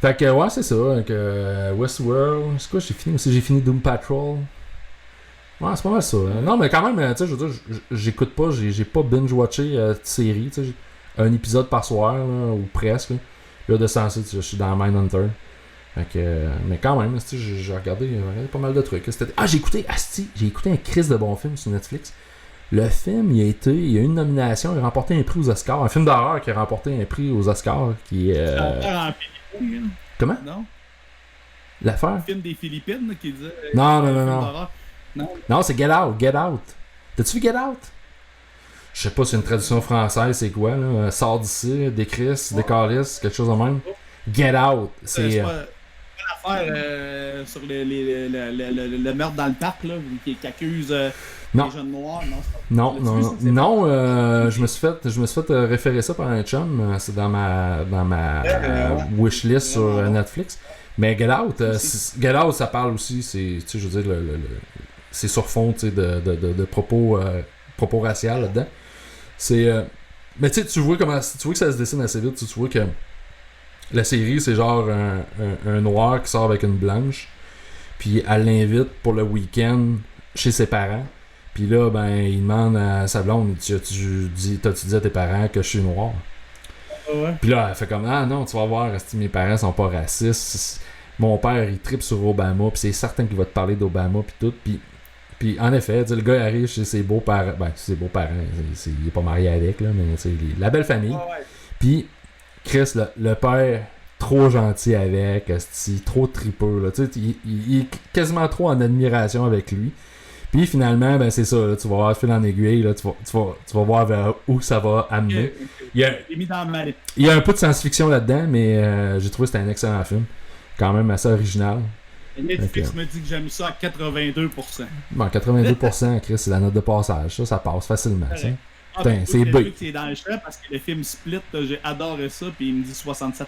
Fait que, ouais, c'est ça. Que, Westworld, c'est quoi, j'ai fini aussi? J'ai fini Doom Patrol. Ouais, c'est pas mal ça. Non, mais quand même, tu sais, je veux dire, j'écoute pas, j'ai pas binge-watché de série, tu sais, un épisode par soir, là, ou presque. Là, de sens, je suis dans Mindhunter. Fait que, mais quand même, tu sais, j'ai regardé pas mal de trucs. J'ai écouté un Chris de bon film sur Netflix. Le film, il y a eu une nomination, il a remporté un prix aux Oscars. Un film d'horreur qui a remporté un prix aux Oscars, qui est... Comment? Non. L'affaire? Le film des Philippines qui disait... Non, c'est Get Out. T'as-tu vu Get Out? Je sais pas si c'est une traduction française, c'est quoi, là? Sors d'ici, décris, décalisse, quelque chose de même. Get Out, c'est... pas l'affaire sur le meurtre dans le parc, là, qui accuse les jeunes noirs, non? Non, je me suis fait référer ça par un chum, c'est dans ma wishlist sur Netflix. Mais Get Out, ça parle aussi, c'est, tu sais, je veux dire, c'est sur fond, tu sais, de propos raciaux là-dedans. C'est, mais tu sais, tu vois que ça se dessine assez vite, tu vois que la série, c'est genre un noir qui sort avec une blanche, puis elle l'invite pour le week-end chez ses parents, puis là, ben, il demande à sa blonde, t'as-tu dit à tes parents que je suis noir? Ouais. Puis là, elle fait comme, ah non, tu vas voir, mes parents sont pas racistes, mon père, il tripe sur Obama, puis c'est certain qu'il va te parler d'Obama, puis tout, puis en effet, le gars arrive chez ses beaux-parents, il est pas marié avec, là, mais c'est la belle famille, puis Chris, le père, trop gentil avec, trop tripeux, là, tu sais, il est quasiment trop en admiration avec lui. Puis finalement, ben c'est ça, là, tu vas voir fil en aiguille, là, tu vas voir vers où ça va amener. Il y a un peu de science-fiction là-dedans, mais j'ai trouvé que c'était un excellent film. Quand même assez original. Netflix me dit que j'aime ça à 82%. Bon, 82%, Chris, c'est la note de passage. Ça passe facilement. Ça. Putain, c'est B. C'est dans le champ parce que le film Split, j'ai adoré ça, puis il me dit 67%.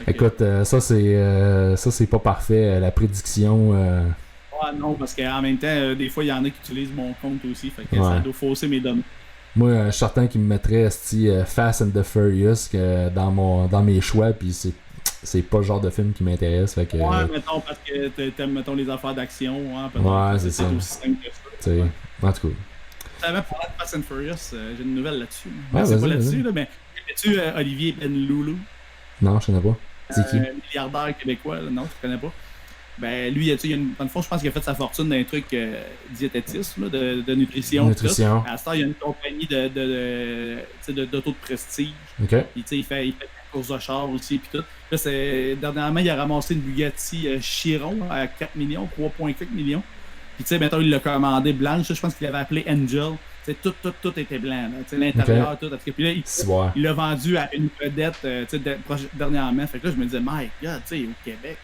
Écoute, ça c'est pas parfait. La prédiction... Ah non, parce qu'en même temps, des fois, il y en a qui utilisent mon compte aussi, fait que ça doit fausser mes données. Moi, je suis certain qu'il me mettrait Fast and the Furious dans mes choix, puis c'est pas le genre de film qui m'intéresse. Fait que, ouais, mettons, parce que t'aimes, mettons, les affaires d'action. Ouais, c'est ça. aussi simple que ça. Ouais. En tout cas. Tu savais, parler de Fast and Furious, j'ai une nouvelle là-dessus. Ouais, c'est pas là-dessus, là, mais connais-tu Olivier Benloulou? Non, je connais pas. C'est qui? Milliardaire québécois, là. Non, tu connais pas. Ben, lui, dans le fond, je pense qu'il a fait sa fortune dans un truc diététisme, là, de nutrition. À ce temps, il y a une compagnie d'auto de prestige. OK. Puis, il fait des courses de char aussi, puis tout. Là, dernièrement, il a ramassé une Bugatti Chiron à 4 millions, 3,4 millions. Puis, tu sais, mettons, il l'a commandé blanche. Je pense qu'il l'avait appelé Angel. Tout était blanc. L'intérieur, tout. Puis là, il l'a vendu à une vedette dernièrement. Fait que là, je me disais, my God, tu sais, au Québec.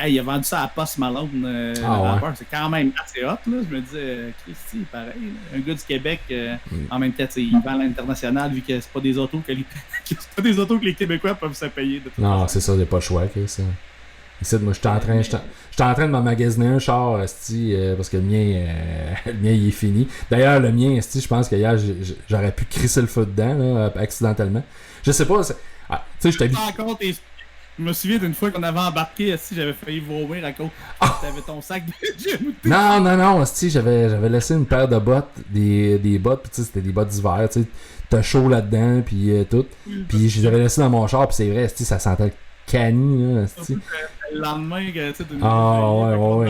Il a vendu ça à Post Malone, c'est quand même assez hot, là. Je me disais, Christy, pareil, là. Un gars du Québec, en même temps, il vend à l'international vu que c'est pas des autos que les Québécois peuvent se payer. De toute façon. C'est ça, j'ai pas le choix, ça. Ici, moi, j'étais en train de m'emmagasiner un char, parce que le mien, il est fini. D'ailleurs, le mien, je pense qu'hier, j'aurais pu crisser le feu dedans, là, accidentellement. Je sais pas, tu sais, je t'habite. Je me souviens d'une fois qu'on avait embarqué, si j'avais failli vomir à cause t'avais ton sac de gym. Non, si j'avais laissé une paire de bottes, des bottes, puis tu sais, c'était des bottes d'hiver, tu sais, t'as chaud là-dedans, puis tout. Puis je les avais laissées dans mon char, puis c'est vrai, ça sentait le cani, là, le lendemain, tu sais, ouais.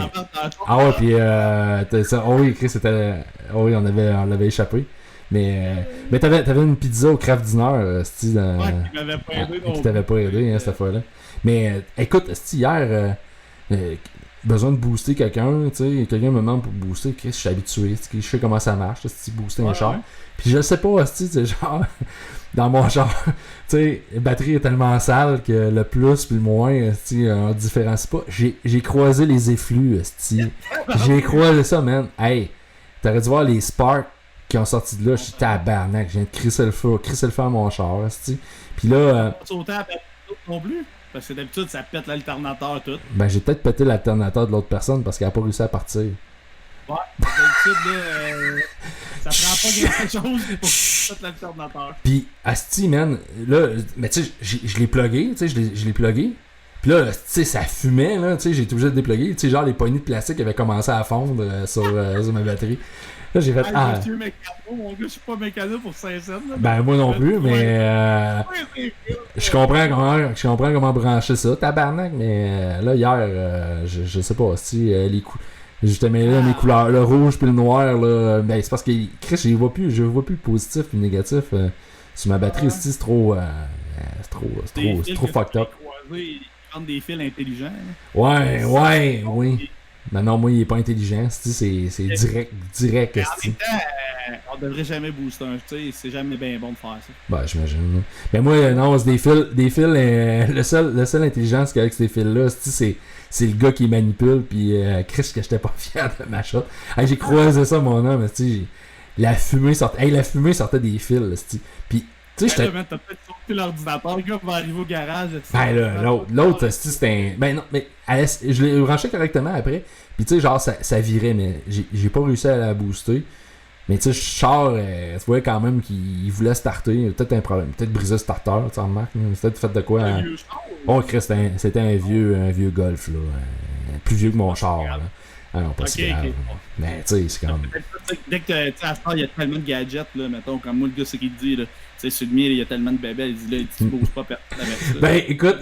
Ah ouais, puis oui, Chris, c'était. Oui, on l'avait échappé. Mais t'avais une pizza au Kraft Dinner, qui m'avait pas aidé. Qui t'avait pas aidé, cette fois-là. Mais écoute, hier, besoin de booster quelqu'un, tu sais, quelqu'un me demande pour booster, Chris, je suis habitué, je sais comment ça marche, booster un char. Puis je sais pas, c'est genre, dans mon char, tu sais, la batterie est tellement sale que le plus puis le moins, on différencie pas. J'ai croisé les effluves, j'ai croisé ça, man. Hey, t'aurais dû voir les sparks qui ont sorti de là, je suis tabarnak, je viens de crisser le feu à mon char, puis là... Sauter à la batterie non plus? Parce que d'habitude, ça pète l'alternateur tout. Ben, j'ai peut-être pété l'alternateur de l'autre personne parce qu'elle a pas réussi à partir. Ouais, d'habitude, là, ça prend pas grand-chose pour péter l'alternateur. Puis, asti, man, là, mais tu sais, je l'ai plugué, tu sais, je l'ai plugué. Puis là, tu sais, ça fumait, là, tu sais, j'ai été obligé de dépluguer. Tu sais, genre, les poignées de plastique avaient commencé à fondre sur ma batterie. Là, j'ai fait. Je suis mécano, mon gars, je suis pas mécano pour 5 cents. Ben, moi non plus, mais. Je comprends comment brancher ça, tabarnak, mais là, hier, je sais pas si les coups. J'étais mêlé à mes couleurs, le rouge puis le noir, là. Ben, c'est parce que, Chris, je vois plus le positif et le négatif sur ma batterie. C'est trop. C'est trop fucked up. Ils vendent des fils intelligents. Oui. Mais non, moi, il est pas intelligent, c'est direct. En même temps, on devrait jamais booster un, tu sais, c'est jamais bien bon de faire ça. Ben, j'imagine. Mais moi, non, c'est des fils, le seul intelligence qu'avec ces fils-là, c'est le gars qui manipule, puis Chris, que j'étais pas fier de ma shot. Hey, j'ai croisé ça, mon homme, la fumée sortait des fils, puis tu sais, t'as peut-être sorti l'ordinateur, le gars va arriver au garage. Ben là, l'autre, c'était un. Ben non, mais je l'ai branché correctement après. Puis tu sais, genre, ça virait, mais j'ai pas réussi à la booster. Mais tu sais, Char, tu voyais quand même qu'il voulait starter. Peut-être un problème. Peut-être briser le starter, tu remarques. C'était fait de quoi. Un vieux char. Oh, Chris, c'était un vieux Golf, là. Plus vieux que mon char, là. Ah non, pas si grave. Mais tu sais, c'est comme. Dès que tu sais, à ce temps, il y a tellement de gadgets, là, mettons, comme moi, le gars, c'est qu'il dit, là. Tu sais, sur le mien, il y a tellement de bébés, il dit, là, tu bouges pas personne avec ça. Ben, écoute.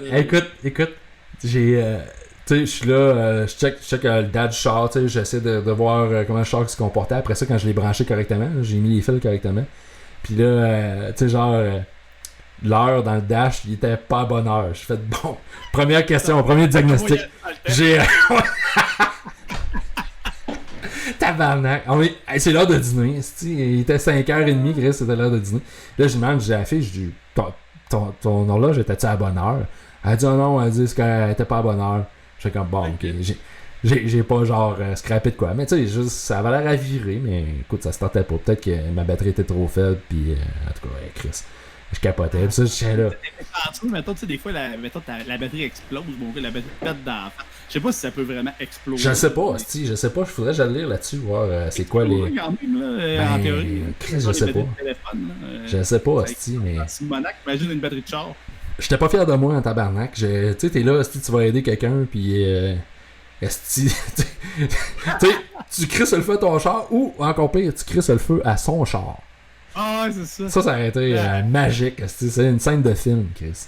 J'ai. Tu sais, je suis là, je check le dash du char, tu sais, j'essaie de voir comment le char se comportait. Après ça, quand je l'ai branché correctement, j'ai mis les fils correctement. Puis là, tu sais, genre. L'heure dans le dash, il était pas à bonne heure. Je fais bon. Première question, premier diagnostic. J'ai. Tabarnak. C'est l'heure de dîner. Il était 5h30, Chris, c'était l'heure de dîner. Là, je demande, j'ai la fille, je dis, ton horloge était-tu à bonne heure? Elle dit, oh non, elle dit qu'elle était pas à bonne heure. Je fais comme, bon, ok. J'ai pas genre scrappé de quoi. Mais tu sais, juste, ça avait l'air à virer, mais écoute, ça se tentait pas. Peut-être que ma batterie était trop faible, puis en tout cas, Chris. Je capotais, puis ça, je suis là. Mettons, tu sais, des fois, la batterie explose, bon gars, la batterie pète dans la face. Je sais pas si ça peut vraiment exploser. Je sais pas, je sais pas, je faudrait que j'aille lire là-dessus, voir c'est quoi les. Quand même, là, en théorie. Chris, je sais pas. Je sais pas, mais. C'est Monac, imagine une batterie de char. J'étais pas fier de moi en tabarnak. Tu sais, t'es là, tu vas aider quelqu'un, puis. Tu crisses le feu à ton char, ou encore pire, tu crisses le feu à son char. Ah ouais, c'est ça. Ça aurait été magique. C'est une scène de film, Chris.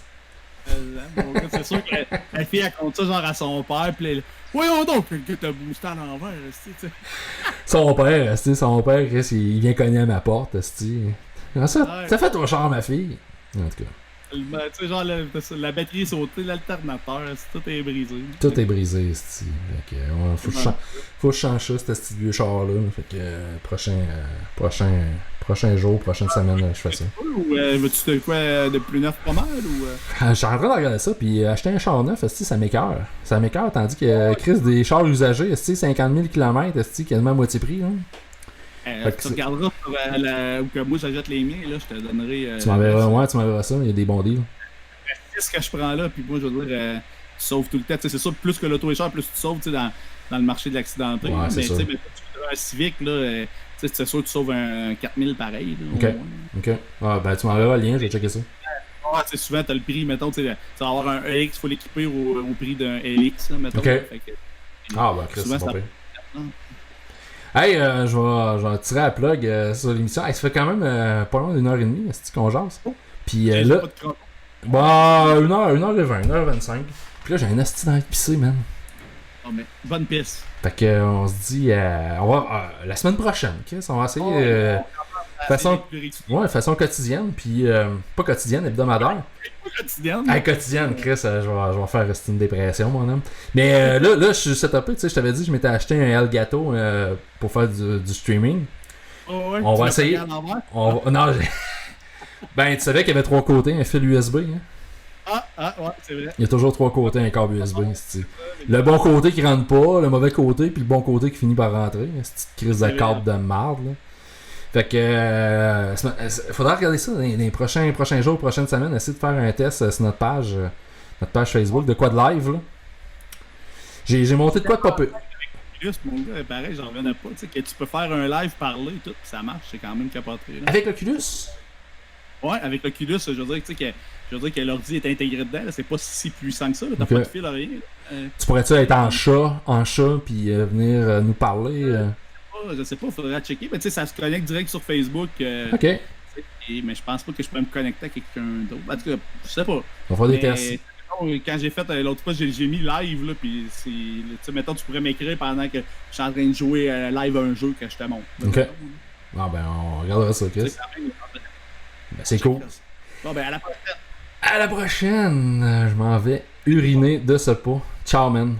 C'est sûr que la fille, elle compte ça genre à son père, pis là, voyons donc que le gars t'a boosté à l'envers, tu sais. Son père, Chris, il vient cogner à ma porte, ça fait ton char, ma fille. En tout cas. Tu sais, genre, la batterie est sautée, l'alternateur, tout est brisé. Tout est brisé, c'ti. Fait que, faut que je change ça, ce petit vieux char-là. Fait que, prochain jour, prochaine semaine, je fais ça. Ou veux-tu de quoi de plus neuf pas mal ou Je suis en train de regarder ça, puis acheter un char neuf, ça m'écoeure. Ça m'écoeure, tandis que Chris, des chars usagés, 50 000 km, quasiment à moitié prix. Là. Tu regarderas ou que moi j'achète les miens, là, je te donnerai. Tu m'enverras ça, il y a des bons deals. Qu'est-ce que je prends là, puis moi je veux dire, tu sauves tout le temps. C'est sûr, plus que l'auto est cher, plus tu sauves dans le marché de l'accidenté. Ouais, mais tu sais, un Civic, là, c'est sûr que tu sauves un 4000 pareil. Là, ok. Ah, ben tu m'enverras le lien, je vais checker ça. c'est souvent, t'as le prix, mettons, tu vas avoir un EX, il faut l'équiper au prix d'un LX, là, mettons. Ok. Fait que, Ah, ben, Chris, souvent, c'est pas ça- pire. Hey, je vais tirer la plug sur l'émission. Hey, ça fait quand même pas loin d'1h30, c'est qu'on jase. Puis j'ai là, pas de crampons. bah, 1h20, 1h25. Puis là, j'ai un asti dans le pisser, man. Oh, mais bonne piste. Fait que on se dit, on va la semaine prochaine, Chris, on va essayer façon quotidienne, puis pas quotidienne, hebdomadaire. Quotidienne. Hey, quotidienne, Chris, je vais faire rester une dépression, mon homme. Mais là, je suis setupé, tu sais, je t'avais dit, je m'étais acheté un Elgato pour faire du streaming. Oh, ouais, On tu va l'as essayer. payé à l'envers? Non, ben, tu savais qu'il y avait 3 côtés, un fil USB, hein? Ouais, c'est vrai. Il y a toujours 3 côtés, un câble USB, c'est le bon côté qui rentre pas, le mauvais côté, puis le bon côté qui finit par rentrer. C'est une crise de câble de marde, là. Fait que faudra regarder ça dans les prochains jours, prochaines semaines, essayer de faire un test sur notre page Facebook, de quoi de live, là. J'ai monté de quoi de pas peu. Juste, mon gars, pareil, j'en revenais pas. Tu sais, que tu peux faire un live, parler, tout, puis ça marche, c'est quand même capoté. Là. Avec l'Oculus? Ouais, avec l'Oculus, je veux dire, tu sais, que l'ordi est intégré dedans, là, c'est pas si puissant que ça, là, t'as Ok. pas de fil, rien. Tu pourrais-tu être en chat, puis venir nous parler? Je sais pas, faudrait checker, mais tu sais, ça se connecte direct sur Facebook. Ok. Mais je pense pas que je peux me connecter à quelqu'un d'autre. En tout cas, je sais pas. On va faire des Mais, tests. quand j'ai fait l'autre fois, j'ai mis live, là, puis c'est. Tu sais, mettons, tu pourrais m'écrire pendant que je suis en train de jouer live à un jeu que je te montre. Ok. Ah ben, on regardera ça, Chris. Ben, c'est cool. Bon, ben, à la prochaine. À la prochaine! Je m'en vais uriner de ce pas. Ciao, man.